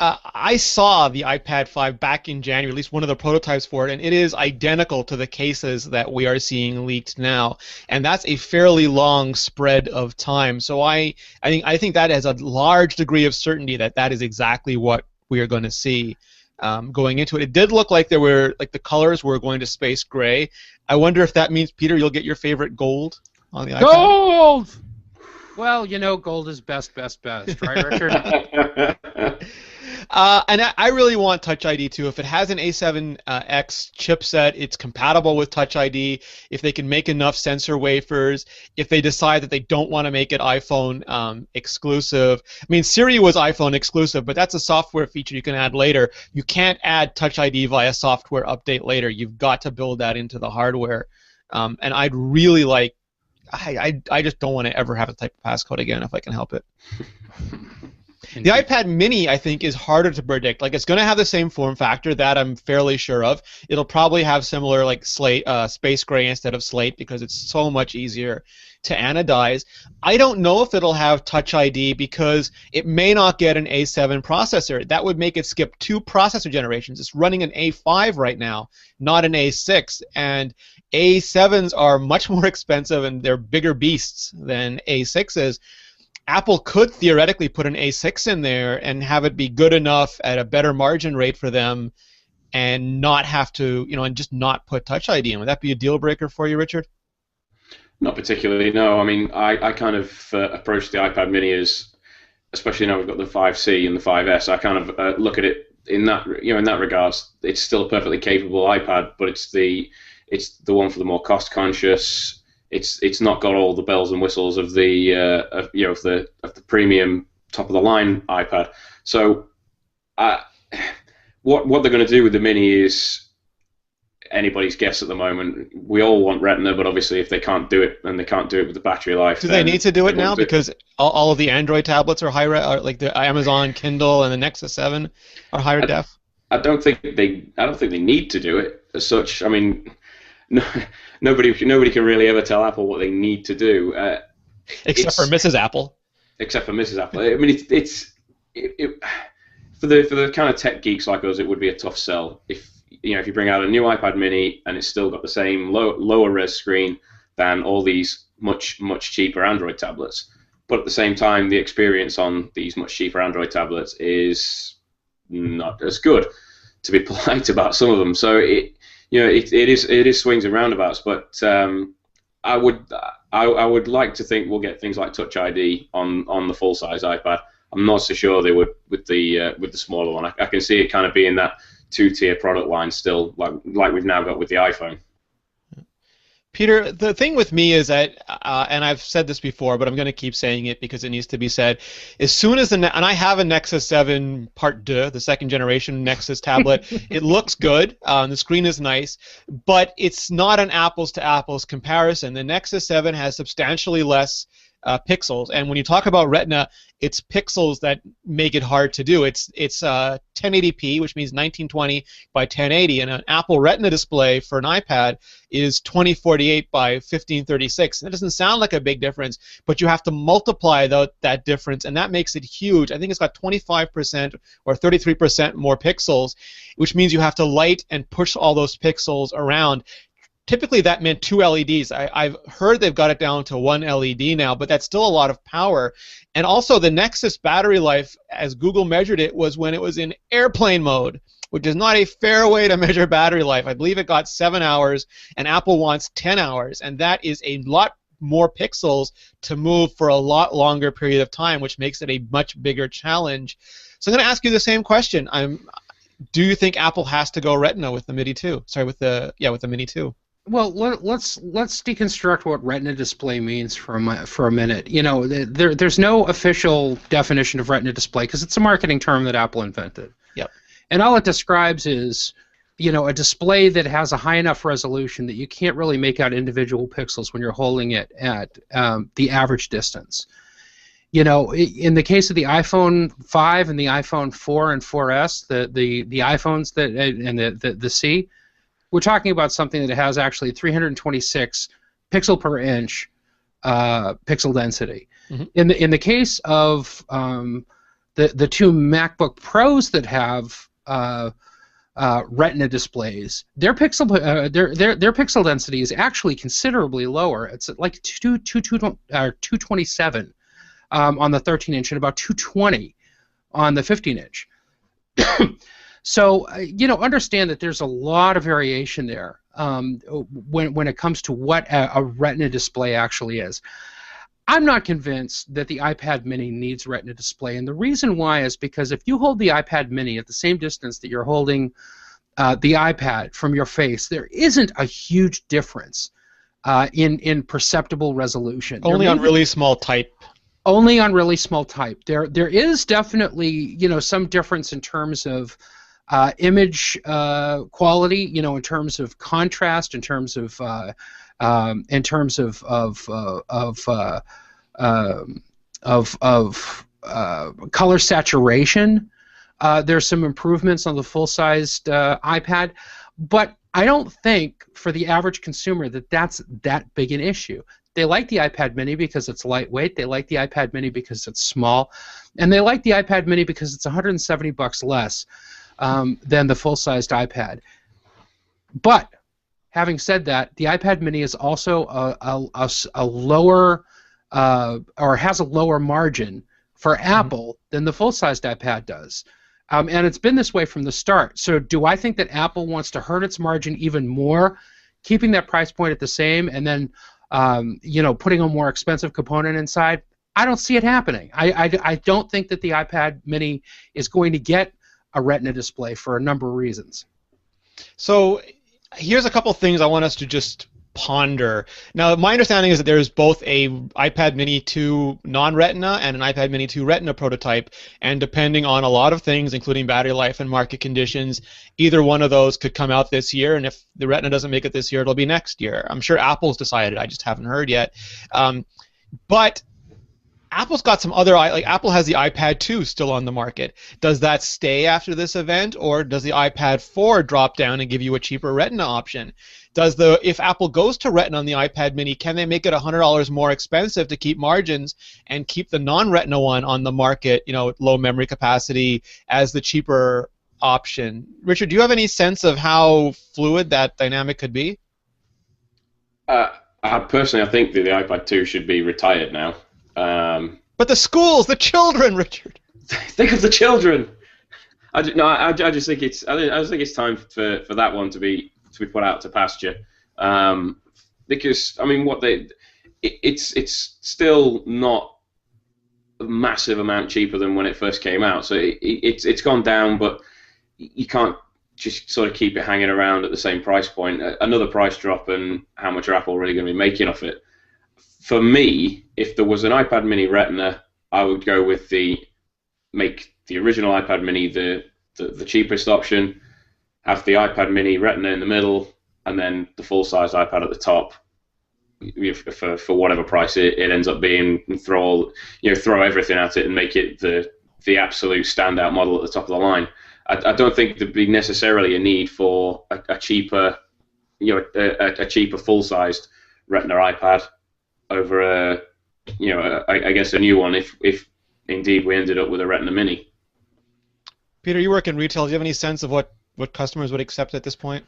I saw the iPad 5 back in January, at least one of the prototypes for it, and it is identical to the cases that we are seeing leaked now, and that's a fairly long spread of time. So I think that has a large degree of certainty that is exactly what we are going to see going into it. It did look like the colors were going to space gray. I wonder if that means, Peter, you'll get your favorite gold on the iPad. Gold! Well, gold is best, right, Richard? And I really want Touch ID too. If it has an A7X chipset, it's compatible with Touch ID. If they can make enough sensor wafers, if they decide that they don't want to make it iPhone exclusive. I mean, Siri was iPhone exclusive, but that's a software feature you can add later. You can't add Touch ID via software update later. You've got to build that into the hardware. And I'd really like. I just don't want to ever have a type of passcode again if I can help it. The iPad Mini, I think, is harder to predict. Like, it's going to have the same form factor, that I'm fairly sure of. It'll probably have similar, like, space gray instead of slate, because it's so much easier to anodize. I don't know if it'll have Touch ID, because it may not get an A7 processor. That would make it skip 2 processor generations. It's running an A5 right now, not an A6, and A7s are much more expensive and they're bigger beasts than A6s. Apple could theoretically put an A6 in there and have it be good enough at a better margin rate for them and not have to, and just not put Touch ID in. Would that be a deal breaker for you, Richard? Not particularly, no. I mean, I kind of approached the iPad Mini as especially now we've got the 5C and the 5S, I kind of look at it in that in that regards. It's still a perfectly capable iPad, but it's the one for the more cost conscious. It's not got all the bells and whistles of the of the premium top of the line iPad. So what they're going to do with the Mini is anybody's guess at the moment. We all want Retina, but obviously if they can't do it, and they can't do it with the battery life, do they need to do it now? Because all of the Android tablets are like the Amazon Kindle and the Nexus 7 are higher def. I don't think they need to do it as such. I mean, nobody can really ever tell Apple what they need to do, except for Mrs. Apple. Except for Mrs. Apple. I mean, it's for the kind of tech geeks like us, it would be a tough sell if you bring out a new iPad Mini and it's still got the same lower res screen than all these much cheaper Android tablets. But at the same time, the experience on these much cheaper Android tablets is not as good, to be polite about some of them. So it is swings and roundabouts. But I would like to think we'll get things like Touch ID on the full size iPad. I'm not so sure they would with the smaller one. I can see it kind of being that two-tier product line still, like we've now got with the iPhone. Peter, the thing with me is that, and I've said this before, but I'm going to keep saying it because it needs to be said. As soon as and I have a Nexus 7 Part 2, the second generation Nexus tablet. It looks good. The screen is nice, but it's not an apples to apples comparison. The Nexus 7 has substantially less pixels, and when you talk about Retina, it's pixels that make it hard to do. It's 1080p, which means 1920 by 1080, and an Apple Retina display for an iPad is 2048 by 1536. And it doesn't sound like a big difference, but you have to multiply that difference, and that makes it huge. I think it's got 25% or 33% more pixels, which means you have to light and push all those pixels around. Typically, that meant 2 LEDs. I've heard they've got it down to 1 LED now, but that's still a lot of power. And also, the Nexus battery life, as Google measured it, was when it was in airplane mode, which is not a fair way to measure battery life. I believe it got 7 hours, and Apple wants 10 hours, and that is a lot more pixels to move for a lot longer period of time, which makes it a much bigger challenge. So I'm going to ask you the same question. Do you think Apple has to go Retina with the Mini 2? Sorry, with the Mini 2. Well, let's deconstruct what Retina display means for a minute. There's no official definition of Retina display because it's a marketing term that Apple invented. Yep. And all it describes is, a display that has a high enough resolution that you can't really make out individual pixels when you're holding it at the average distance. In the case of the iPhone 5 and the iPhone 4 and 4S, the iPhones and the C. We're talking about something that has actually 326 pixel per inch pixel density. Mm-hmm. In the case of the two MacBook Pros that have Retina displays, their pixel density is actually considerably lower. It's like 227 on the 13-inch and about 220 on the 15-inch. So, understand that there's a lot of variation there when it comes to what a Retina display actually is. I'm not convinced that the iPad Mini needs Retina display, and the reason why is because if you hold the iPad Mini at the same distance that you're holding the iPad from your face, there isn't a huge difference in perceptible resolution. Only on really small type. Only on really small type. There is definitely some difference in terms of image quality, in terms of contrast, in terms of color saturation. There's some improvements on the full-sized iPad, but I don't think for the average consumer that's that big an issue. They like the iPad Mini because it's lightweight. They like the iPad Mini because it's small, and they like the iPad Mini because it's $170 less than the full-sized iPad. But having said that, the iPad Mini is also a lower or has a lower margin for Apple than the full-sized iPad does. And it's been this way from the start. So do I think that Apple wants to hurt its margin even more, keeping that price point at the same, and then putting a more expensive component inside? I don't see it happening. I don't think that the iPad Mini is going to get a Retina display for a number of reasons. So here's a couple things I want us to just ponder. Now, my understanding is that there's both a iPad Mini 2 non-Retina and an iPad Mini 2 Retina prototype, and depending on a lot of things, including battery life and market conditions, either one of those could come out this year, and if the Retina doesn't make it this year, it'll be next year. I'm sure Apple's decided. I just haven't heard yet. But Apple's got some other, like Apple has the iPad 2 still on the market. Does that stay after this event, or does the iPad 4 drop down and give you a cheaper Retina option? If Apple goes to Retina on the iPad Mini, can they make it $100 more expensive to keep margins and keep the non-Retina one on the market, low memory capacity, as the cheaper option? Richard, do you have any sense of how fluid that dynamic could be? Personally, I think that the iPad 2 should be retired now. But the schools, the children, Richard. Think of the children. I just think it's time for that one to be put out to pasture. Because I mean, it's still not a massive amount cheaper than when it first came out. So it's gone down, but you can't just sort of keep it hanging around at the same price point. Another price drop, and how much are Apple really going to be making off it? For me, if there was an iPad Mini Retina, I would go with make the original iPad Mini the cheapest option, have the iPad Mini Retina in the middle, and then the full-size iPad at the top for whatever price it ends up being, and throw everything at it and make it the absolute standout model at the top of the line. I don't think there'd be necessarily a need for a cheaper full-sized Retina iPad over I guess a new one if indeed we ended up with a Retina Mini. Peter, you work in retail. Do you have any sense of what customers would accept at this point?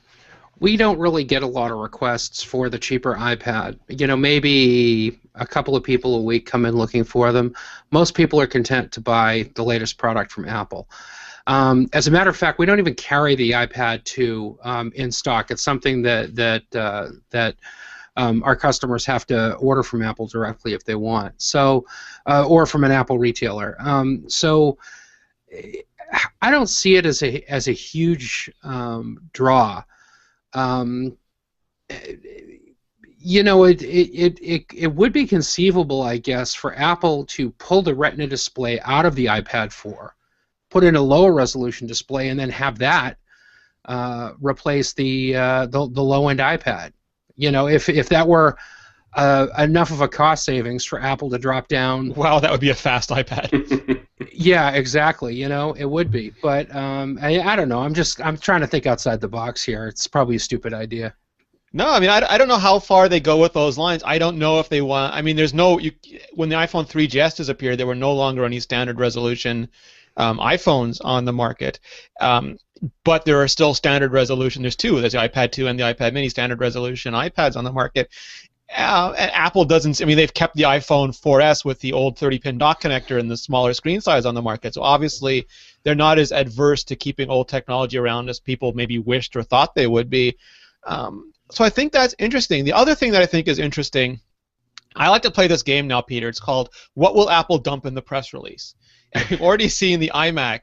We don't really get a lot of requests for the cheaper iPad. Maybe a couple of people a week come in looking for them. Most people are content to buy the latest product from Apple. As a matter of fact, we don't even carry the iPad 2 in stock. It's something that our customers have to order from Apple directly if they want. So, or from an Apple retailer. So, I don't see it as a huge draw. It would be conceivable, I guess, for Apple to pull the Retina display out of the iPad 4, put in a lower resolution display, and then have that replace the low-end iPad. If that were enough of a cost savings for Apple to drop down. Wow, that would be a fast iPad. Yeah, exactly. It would be. But I don't know. I'm trying to think outside the box here. It's probably a stupid idea. No, I mean, I don't know how far they go with those lines. I don't know if they want. I mean, when the iPhone 3GS disappeared, there were no longer any standard resolution iPhones on the market. But there are still standard resolution. There's two. There's the iPad 2 and the iPad Mini standard resolution iPads on the market. And Apple doesn't. I mean, they've kept the iPhone 4S with the old 30-pin dock connector and the smaller screen size on the market. So obviously, they're not as adverse to keeping old technology around as people maybe wished or thought they would be. So I think that's interesting. The other thing that I think is interesting, I like to play this game now, Peter. It's called "What Will Apple Dump in the Press Release?" And we've already seen the iMac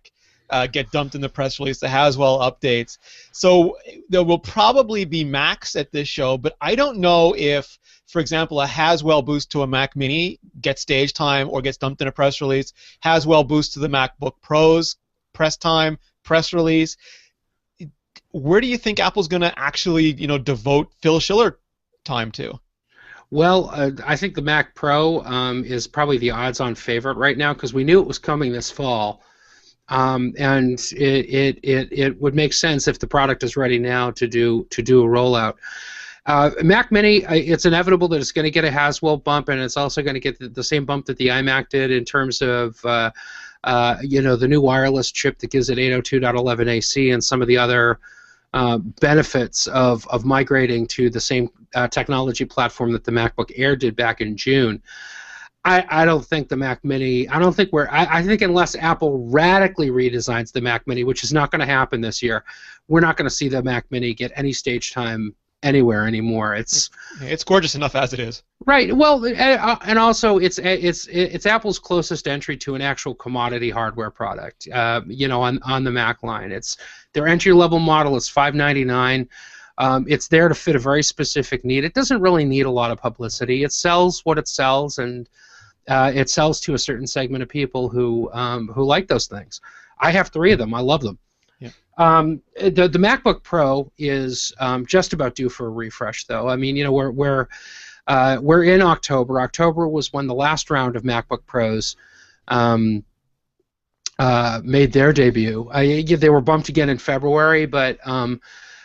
get dumped in the press release, the Haswell updates. So there will probably be Macs at this show, but I don't know if, for example, a Haswell boost to a Mac Mini gets stage time or gets dumped in a press release. Haswell boost to the MacBook Pros, press time, press release. Where do you think Apple's going to actually, devote Phil Schiller time to? Well, I think the Mac Pro is probably the odds-on favorite right now because we knew it was coming this fall. And it would make sense if the product is ready now to do a rollout. Mac Mini, it's inevitable that it's going to get a Haswell bump, and it's also going to get the same bump that the iMac did in terms of the new wireless chip that gives it 802.11ac and some of the other benefits of migrating to the same technology platform that the MacBook Air did back in June. I don't think the Mac Mini. I think unless Apple radically redesigns the Mac Mini, which is not going to happen this year, we're not going to see the Mac Mini get any stage time anywhere anymore. It's gorgeous enough as it is. Right. Well, and also it's Apple's closest entry to an actual commodity hardware product. On the Mac line, it's their entry level model is $599. It's there to fit a very specific need. It doesn't really need a lot of publicity. It sells what it sells, and it sells to a certain segment of people who like those things. I have 3 of them. I love them. Yeah. The MacBook Pro is just about due for a refresh, though. I mean, we're in October. October was when the last round of MacBook Pros made their debut. They were bumped again in February, but the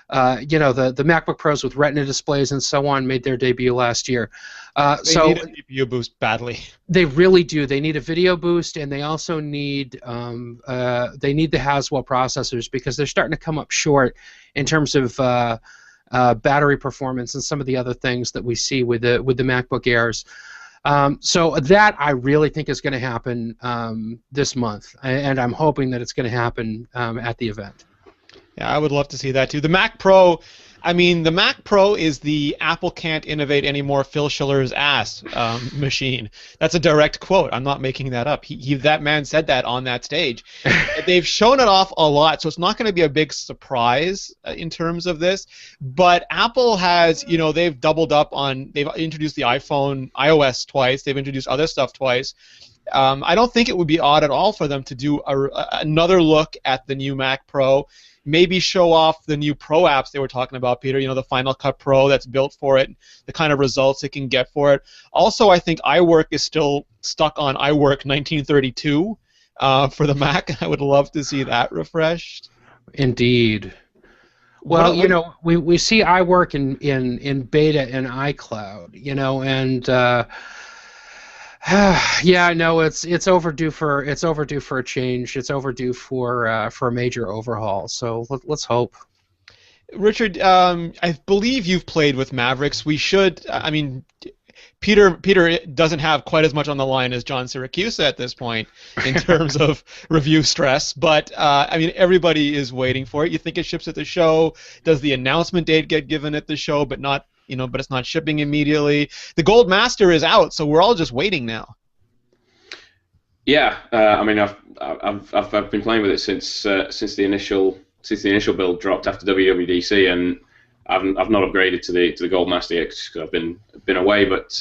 MacBook Pros with Retina displays and so on made their debut last year. They need a CPU boost badly. They really do. They need a video boost, and they also need the Haswell processors, because they're starting to come up short in terms of battery performance and some of the other things that we see with the MacBook Airs. So that I really think is going to happen this month, and I'm hoping that it's going to happen at the event. Yeah, I would love to see that too. The Mac Pro, the Mac Pro is the Apple can't innovate anymore Phil Schiller's ass machine. That's a direct quote. I'm not making that up. That man said that on that stage. They've shown it off a lot, so it's not going to be a big surprise in terms of this. But Apple has, they've doubled up they've introduced the iOS twice. They've introduced other stuff twice. I don't think it would be odd at all for them to do another look at the new Mac Pro. Maybe show off the new Pro apps they were talking about, Peter, the Final Cut Pro that's built for it, the kind of results it can get for it. Also, I think iWork is still stuck on iWork 1932 for the Mac. I would love to see that refreshed. Indeed. Well, we see iWork in beta and iCloud, and yeah, no, it's overdue for a change. It's overdue for a major overhaul. So let's hope. Richard, I believe you've played with Mavericks. We should. Peter doesn't have quite as much on the line as John Siracusa at this point in terms of review stress, but everybody is waiting for it. You think it ships at the show? Does the announcement date get given at the show, but not? But it's not shipping immediately. The Gold Master is out, so we're all just waiting now. Yeah, I've been playing with it since the initial build dropped after WWDC, and I've not upgraded to the Gold Master yet because I've been away. But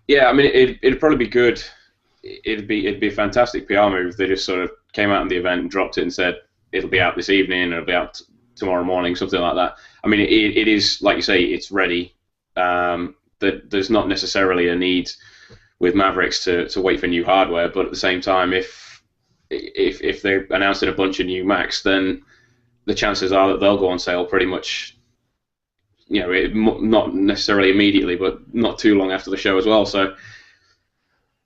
it'd probably be good. It'd be a fantastic PR move if they just sort of came out in the event and dropped it and said it'll be out this evening, it'll be out tomorrow morning, something like that. It is, like you say, it's ready. There's not necessarily a need with Mavericks to wait for new hardware, but at the same time, if they're announcing a bunch of new Macs, then the chances are that they'll go on sale pretty much, not necessarily immediately, but not too long after the show as well. So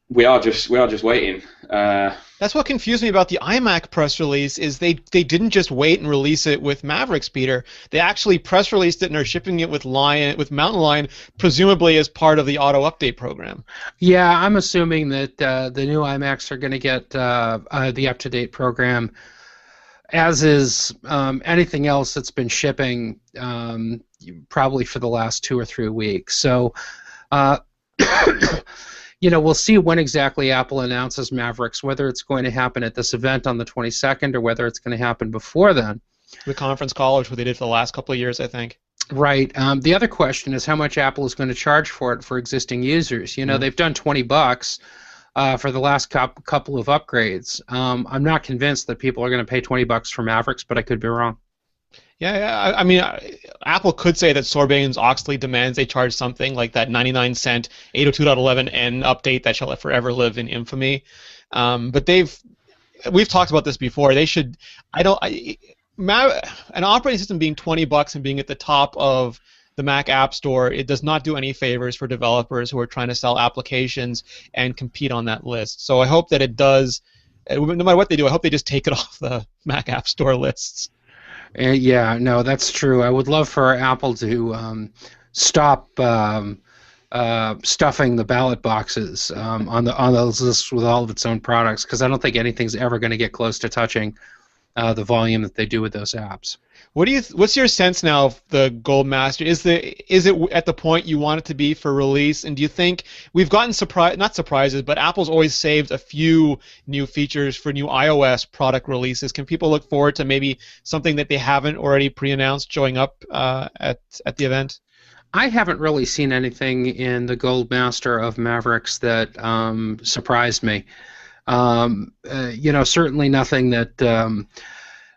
we are just waiting. That's what confused me about the iMac press release is they didn't just wait and release it with Mavericks, Peter. They actually press released it and are shipping it with Mountain Lion, presumably as part of the auto update program. Yeah, I'm assuming that the new iMacs are going to get the up-to-date program, as is anything else that's been shipping probably for the last 2 or 3 weeks. So. We'll see when exactly Apple announces Mavericks, whether it's going to happen at this event on the 22nd or whether it's going to happen before then. The conference call, which what they did for the last couple of years, I think. Right. The other question is how much Apple is going to charge for it for existing users. They've done $20 for the last couple of upgrades. I'm not convinced that people are going to pay $20 for Mavericks, but I could be wrong. Yeah. Apple could say that Sarbanes-Oxley demands they charge something like that 99-cent 802.11n update that shall forever live in infamy. But we've talked about this before. They should. An operating system being $20 and being at the top of the Mac App Store, it does not do any favors for developers who are trying to sell applications and compete on that list. So I hope that it does. No matter what they do, I hope they just take it off the Mac App Store lists. Yeah, no, that's true. I would love for Apple to stop stuffing the ballot boxes on those lists with all of its own products, because I don't think anything's ever going to get close to touching the volume that they do with those apps. What's your sense now of the Gold Master? Is it at the point you want it to be for release? And do you think we've gotten not surprises, but Apple's always saved a few new features for new iOS product releases? Can people look forward to maybe something that they haven't already pre-announced showing up at the event? I haven't really seen anything in the Gold Master of Mavericks that surprised me. Certainly nothing that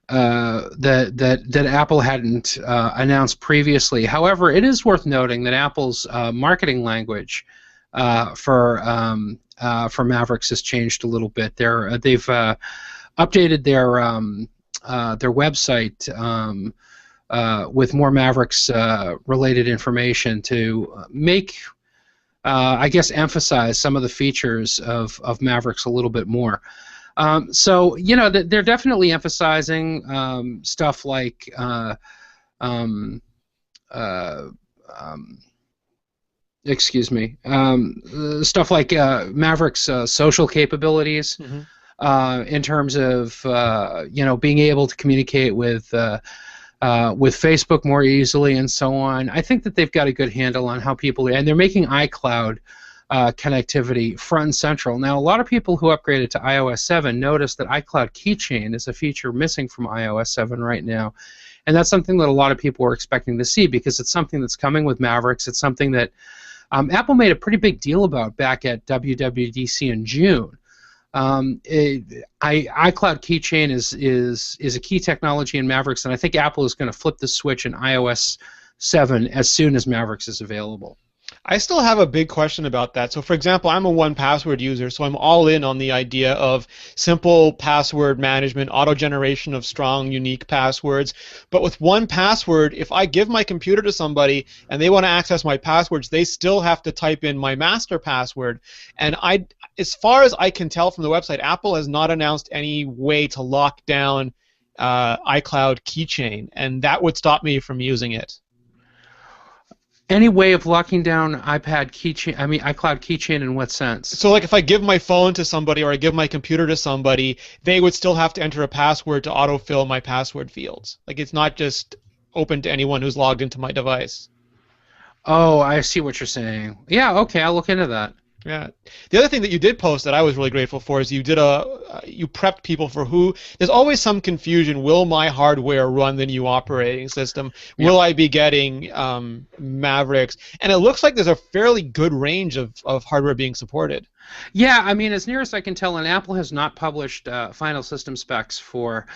that Apple hadn't announced previously. However, it is worth noting that Apple's marketing language for Mavericks has changed a little bit. They've updated their website with more Mavericks related information to make, I guess, emphasize some of the features of Mavericks a little bit more. So they're definitely emphasizing stuff like stuff like Mavericks social capabilities, in terms of being able to communicate with Facebook more easily and so on. I think that they've got a good handle on how people, and they're making iCloud connectivity front and central. Now, a lot of people who upgraded to iOS 7 noticed that iCloud Keychain is a feature missing from iOS 7 right now, and that's something that a lot of people were expecting to see because it's something that's coming with Mavericks. It's something that Apple made a pretty big deal about back at WWDC in June. iCloud Keychain is a key technology in Mavericks, and I think Apple is going to flip the switch in iOS 7 as soon as Mavericks is available. I still have a big question about that. So, for example, I'm a 1Password user, so I'm all in on the idea of simple password management, auto-generation of strong, unique passwords. But with 1Password, if I give my computer to somebody and they want to access my passwords, they still have to type in my master password. And as far as I can tell from the website, Apple has not announced any way to lock down iCloud Keychain, and that would stop me from using it. Any way of locking down iCloud Keychain in what sense? So, like, if I give my phone to somebody or I give my computer to somebody, they would still have to enter a password to autofill my password fields. Like, it's not just open to anyone who's logged into my device. Oh, I see what you're saying. Yeah, okay, I'll look into that. Yeah. The other thing that you did post that I was really grateful for is you prepped people for there's always some confusion. Will my hardware run the new operating system? Yeah. Will I be getting Mavericks? And it looks like there's a fairly good range of hardware being supported. Yeah, I mean, as near as I can tell, and Apple has not published final system specs for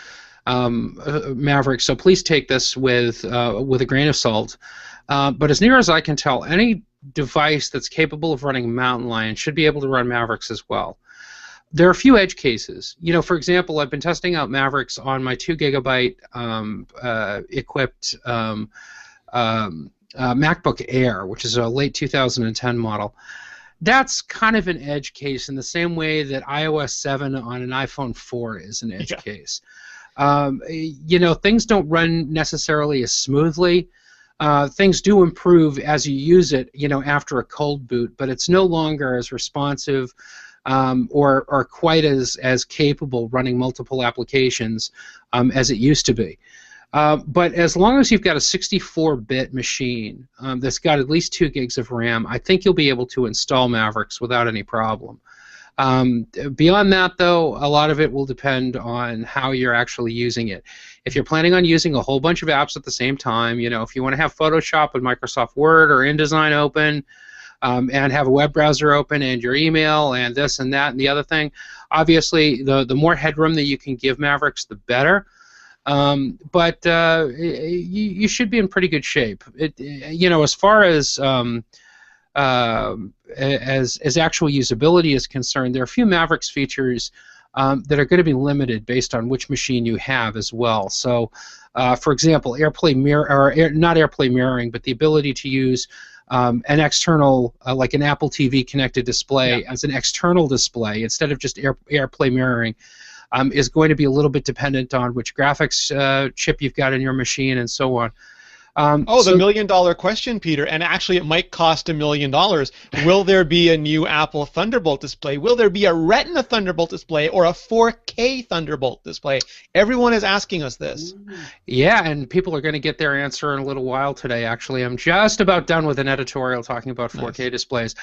Mavericks, so please take this with a grain of salt. But as near as I can tell, any device that's capable of running Mountain Lion should be able to run Mavericks as well. There are a few edge cases. For example, I've been testing out Mavericks on my 2 GB equipped MacBook Air, which is a late 2010 model. That's kind of an edge case in the same way that iOS 7 on an iPhone 4 is an edge case. Things don't run necessarily as smoothly. Things do improve as you use it, after a cold boot, but it's no longer as responsive or quite as capable running multiple applications as it used to be. But as long as you've got a 64-bit machine that's got at least 2 gigs of RAM, I think you'll be able to install Mavericks without any problem. Beyond that, though, a lot of it will depend on how you're actually using it. If you're planning on using a whole bunch of apps at the same time, if you want to have Photoshop and Microsoft Word or InDesign open, and have a web browser open and your email and this and that and the other thing, obviously the more headroom that you can give Mavericks, the better. But you should be in pretty good shape. As far as actual usability is concerned, there are a few Mavericks features that are going to be limited based on which machine you have as well. So, for example, AirPlay not AirPlay mirroring, but the ability to use an external, like an Apple TV connected display as an external display instead of just AirPlay mirroring, is going to be a little bit dependent on which graphics chip you've got in your machine and so on. Oh, the $1 million question, Peter, and actually it might cost $1 million. Will there be a new Apple Thunderbolt display? Will there be a Retina Thunderbolt display or a 4K Thunderbolt display? Everyone is asking us this. Yeah, and people are going to get their answer in a little while today, actually. I'm just about done with an editorial talking about 4K displays.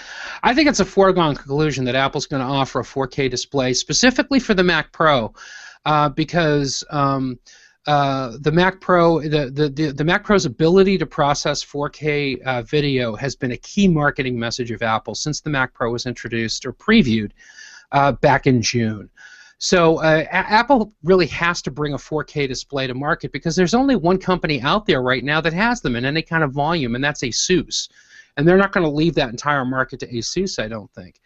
I think it's a foregone conclusion that Apple's going to offer a 4K display specifically for the Mac Pro because the Mac Pro, the Mac Pro's ability to process 4K video has been a key marketing message of Apple since the Mac Pro was introduced or previewed back in June. So Apple really has to bring a 4K display to market because there's only one company out there right now that has them in any kind of volume, and that's ASUS. And they're not going to leave that entire market to ASUS, I don't think.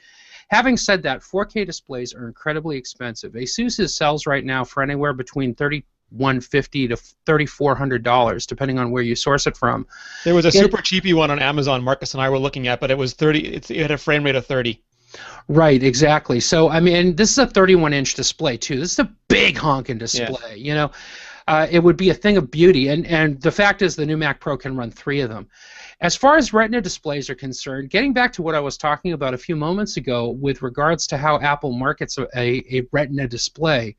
Having said that, 4K displays are incredibly expensive. ASUS sells right now for anywhere between $3,150 to $3,400, depending on where you source it from. There was a super cheapy one on Amazon Marcus and I were looking at, but it was 30. It had a frame rate of 30. Right, exactly. So I mean, this is a 31-inch display too. This is a big honking display. You know, it would be a thing of beauty. And the fact is, the new Mac Pro can run 3 of them. As far as Retina displays are concerned, getting back to what I was talking about a few moments ago with regards to how Apple markets a Retina display.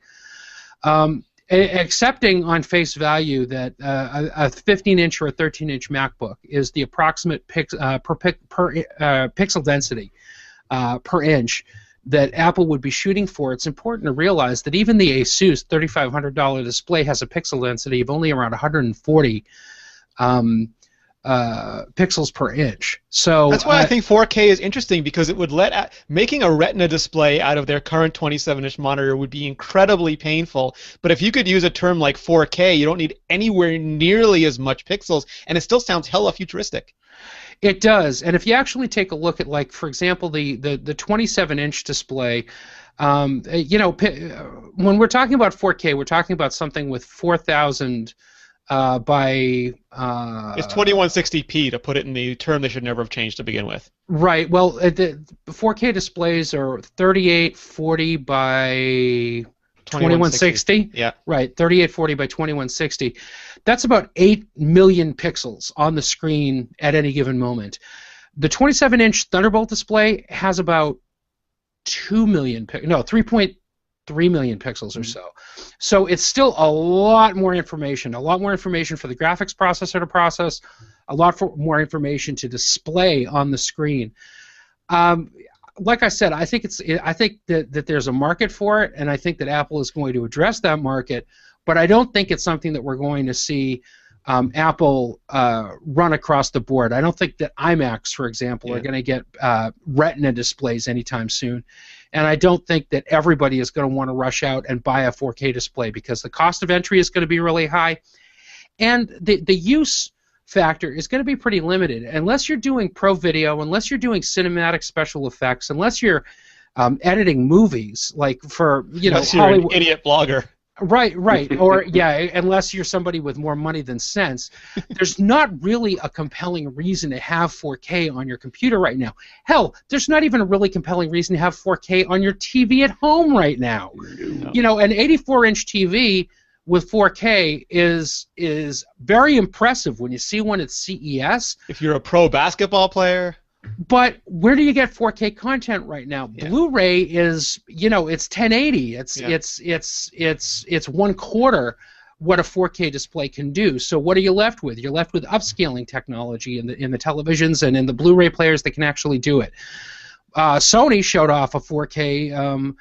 Accepting on face value that a 15-inch or a 13-inch MacBook is the approximate pixel density per inch that Apple would be shooting for, it's important to realize that even the ASUS $3,500 display has a pixel density of only around 140 pixels per inch. So that's why I think 4K is interesting, because it would let making a Retina display out of their current 27-inch monitor would be incredibly painful. But if you could use a term like 4K, you don't need anywhere nearly as much pixels, and it still sounds hella futuristic. It does, and if you actually take a look at, like, for example, the 27-inch display, you know, when we're talking about 4K, we're talking about something with 4,000 by... it's 2160p, to put it in the term they should never have changed to begin with. Right. Well, the 4K displays are 3840 by 2160. Yeah. Right. 3840 by 2160. That's about 8 million pixels on the screen at any given moment. The 27-inch Thunderbolt display has about 3.3 million pixels or so. So it's still a lot more information for the graphics processor to process, a lot more information to display on the screen. Like I said, I think that there's a market for it, and I think that Apple is going to address that market, but I don't think it's something that we're going to see Apple run across the board. I don't think that iMacs, for example, are going to get Retina displays anytime soon. And I don't think that everybody is going to want to rush out and buy a 4K display, because the cost of entry is going to be really high, and the use factor is going to be pretty limited. Unless you're doing pro video, unless you're doing cinematic special effects, unless you're editing movies, like for, you know, unless you're Hollywood, an idiot blogger. Right, or unless you're somebody with more money than sense, there's not really a compelling reason to have 4K on your computer right now. Hell, there's not even a really compelling reason to have 4K on your TV at home right now. No. You know, an 84-inch TV with 4K is very impressive when you see one at CES. If you're a pro basketball player. But where do you get 4K content right now? Yeah. Blu-ray is, you know, it's 1080. It's 1/4 what a 4K display can do. So what are you left with? You're left with upscaling technology in the televisions and in the Blu-ray players that can actually do it. Sony showed off a 4K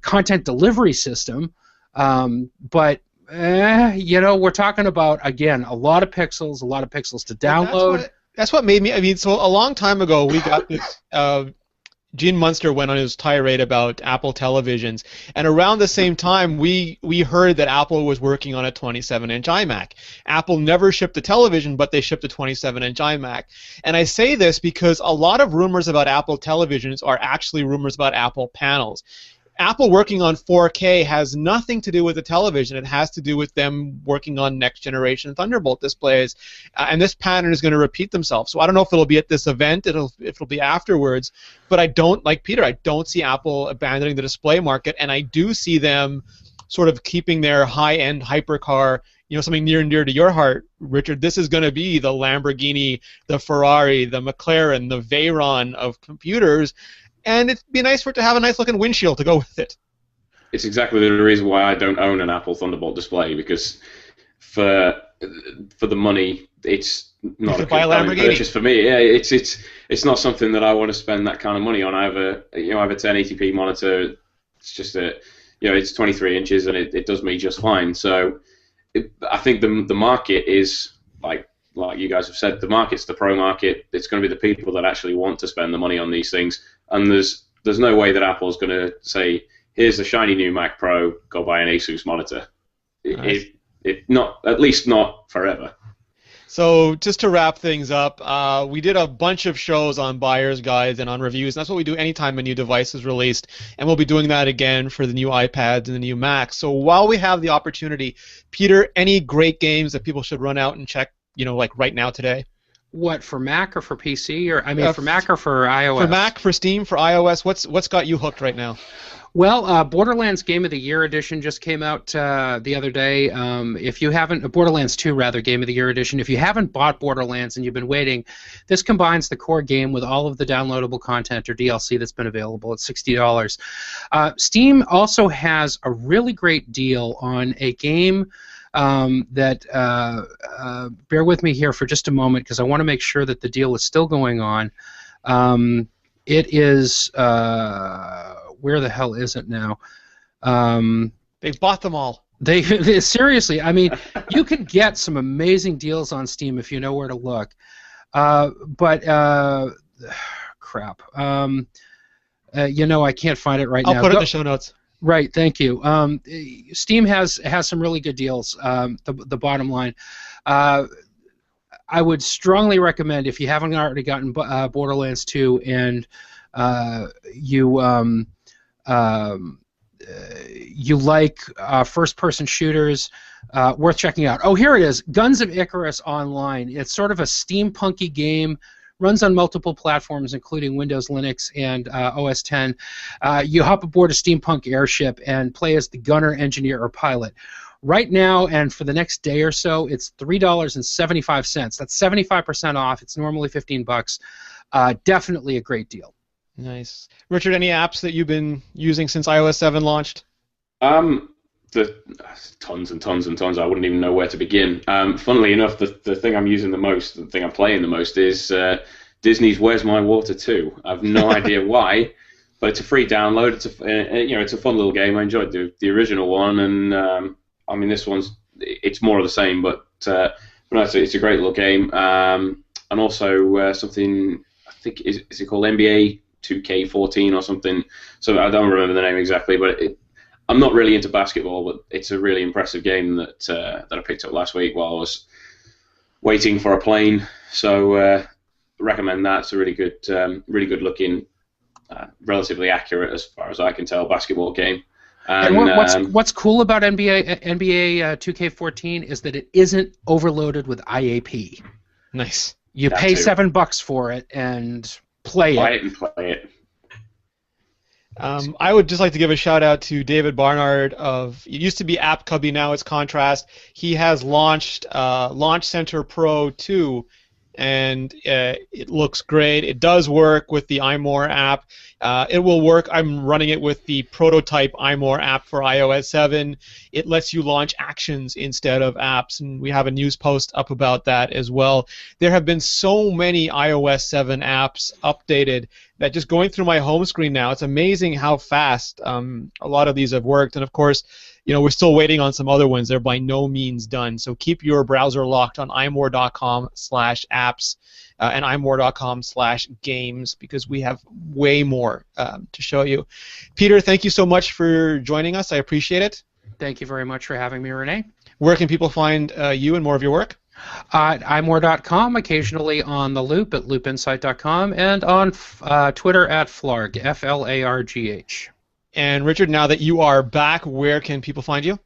content delivery system, but you know, we're talking about, again, a lot of pixels to download. That's what made me. I mean, so a long time ago, we got this. Gene Munster went on his tirade about Apple televisions, and around the same time, we heard that Apple was working on a 27-inch iMac. Apple never shipped a television, but they shipped a 27-inch iMac. And I say this because a lot of rumors about Apple televisions are actually rumors about Apple panels. Apple working on 4K has nothing to do with the television. It has to do with them working on next-generation Thunderbolt displays, and this pattern is going to repeat themselves. So I don't know if it'll be at this event, if it'll be afterwards, but I don't, like Peter, I don't see Apple abandoning the display market, and I do see them sort of keeping their high-end hypercar something near and dear to your heart, Richard, this is going to be the Lamborghini, the Ferrari, the McLaren, the Veyron of computers, and it'd be nice for it to have a nice looking windshield to go with it. It's exactly the reason why I don't own an Apple Thunderbolt display, because for the money, it's not a compelling purchase for me. Yeah, it's not something that I want to spend that kind of money on. I have a 1080p monitor. It's just it's 23 inches and it does me just fine. So I think the market is like you guys have said, the market's the pro market. It's going to be the people that actually want to spend the money on these things. And there's no way that Apple's going to say, here's the shiny new Mac Pro, go buy an Asus monitor. Nice. At least not forever. So just to wrap things up, we did a bunch of shows on buyer's guides and on reviews, and that's what we do anytime a new device is released, and we'll be doing that again for the new iPads and the new Macs. So while we have the opportunity, Peter, any great games that people should run out and check, like right now today? What, for Mac or for PC? For Mac or for iOS? For Mac, for Steam, for iOS, what's got you hooked right now? Well, Borderlands Game of the Year Edition just came out the other day. If you haven't, Borderlands 2 rather, Game of the Year Edition. If you haven't bought Borderlands and you've been waiting, this combines the core game with all of the downloadable content or DLC that's been available at $60. Steam also has a really great deal on a game that, bear with me here for just a moment because I want to make sure that the deal is still going on. It is... where the hell is it now? They've bought them all. They seriously. I mean, you can get some amazing deals on Steam if you know where to look. But crap. I can't find it right now. I'll put it in the show notes. Right. Thank you. Steam has some really good deals. The bottom line. I would strongly recommend, if you haven't already gotten Borderlands 2 and you like first-person shooters, worth checking out. Oh, here it is, Guns of Icarus Online. It's sort of a steampunky game, runs on multiple platforms, including Windows, Linux, and OS X. You hop aboard a steampunk airship and play as the gunner, engineer, or pilot. Right now, and for the next day or so, it's $3.75. That's 75% off. It's normally $15. Definitely a great deal. Nice. Richard, any apps that you've been using since iOS 7 launched? Tons and tons and tons. I wouldn't even know where to begin. Funnily enough, the thing I'm using the most, the thing I'm playing the most is Disney's Where's My Water 2. I have no idea why, but it's a free download. It's a fun little game. I enjoyed the original one, and this it's more of the same, but no, it's a great little game. And also something, I think is it called NBA 2K14 or something? So I don't remember the name exactly, but I'm not really into basketball, but it's a really impressive game that I picked up last week while I was waiting for a plane. So recommend that. It's a really good looking, relatively accurate as far as I can tell, basketball game. And what's cool about NBA 2K14 is that it isn't overloaded with IAP. Nice. You pay $7 for it and play it. And play it. I would just like to give a shout out to David Barnard it used to be AppCubby, now it's Contrast. He has launched Launch Center Pro 2, and it looks great. It does work with the iMore app. It will work. I'm running it with the prototype iMore app for iOS 7. It lets you launch actions instead of apps, and we have a news post up about that as well. There have been so many iOS 7 apps updated that just going through my home screen now, it's amazing how fast a lot of these have worked. And of course, we're still waiting on some other ones. They're by no means done. So keep your browser locked on imore.com/apps and imore.com/games, because we have way more to show you. Peter, thank you so much for joining us. I appreciate it. Thank you very much for having me, Rene. Where can people find you and more of your work? At imore.com, occasionally on the Loop at loopinsight.com, and on Twitter at Flarg, Flargh. And Richard, now that you are back, where can people find you?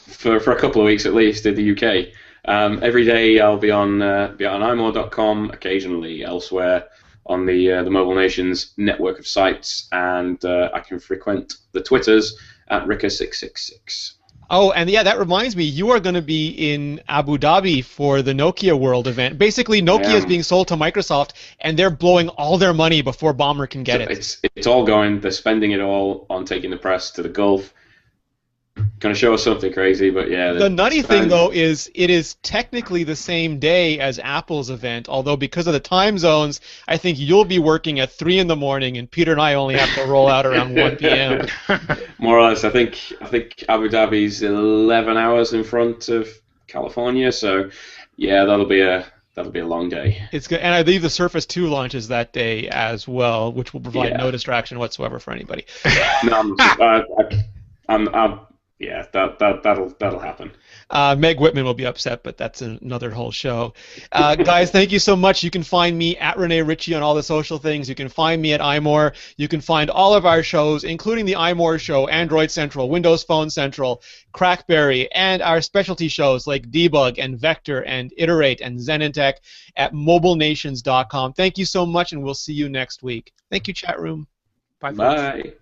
For a couple of weeks at least in the UK. Every day I'll be on imore.com, occasionally elsewhere on the Mobile Nations network of sites, and I can frequent the Twitters at Ricka666. Oh, and yeah, that reminds me, you are going to be in Abu Dhabi for the Nokia World event. Basically, Nokia is being sold to Microsoft, and they're blowing all their money before Bomber can get it. It's all going. They're spending it all on taking the press to the Gulf. Going to show us something crazy, but yeah. The nutty thing, though, is it is technically the same day as Apple's event, although because of the time zones, I think you'll be working at 3 in the morning, and Peter and I only have to roll out around 1 p.m. More or less, I think Abu Dhabi's 11 hours in front of California, so yeah, that'll be a long day. It's good, and I believe the Surface 2 launches that day as well, which will provide no distraction whatsoever for anybody. No, yeah, that'll happen. Meg Whitman will be upset, but that's another whole show. Guys, thank you so much. You can find me at Rene Ritchie on all the social things. You can find me at iMore. You can find all of our shows, including the iMore show, Android Central, Windows Phone Central, Crackberry, and our specialty shows like Debug and Vector and Iterate and Zenintech at mobilenations.com. Thank you so much, and we'll see you next week. Thank you, chat room. Bye. Bye.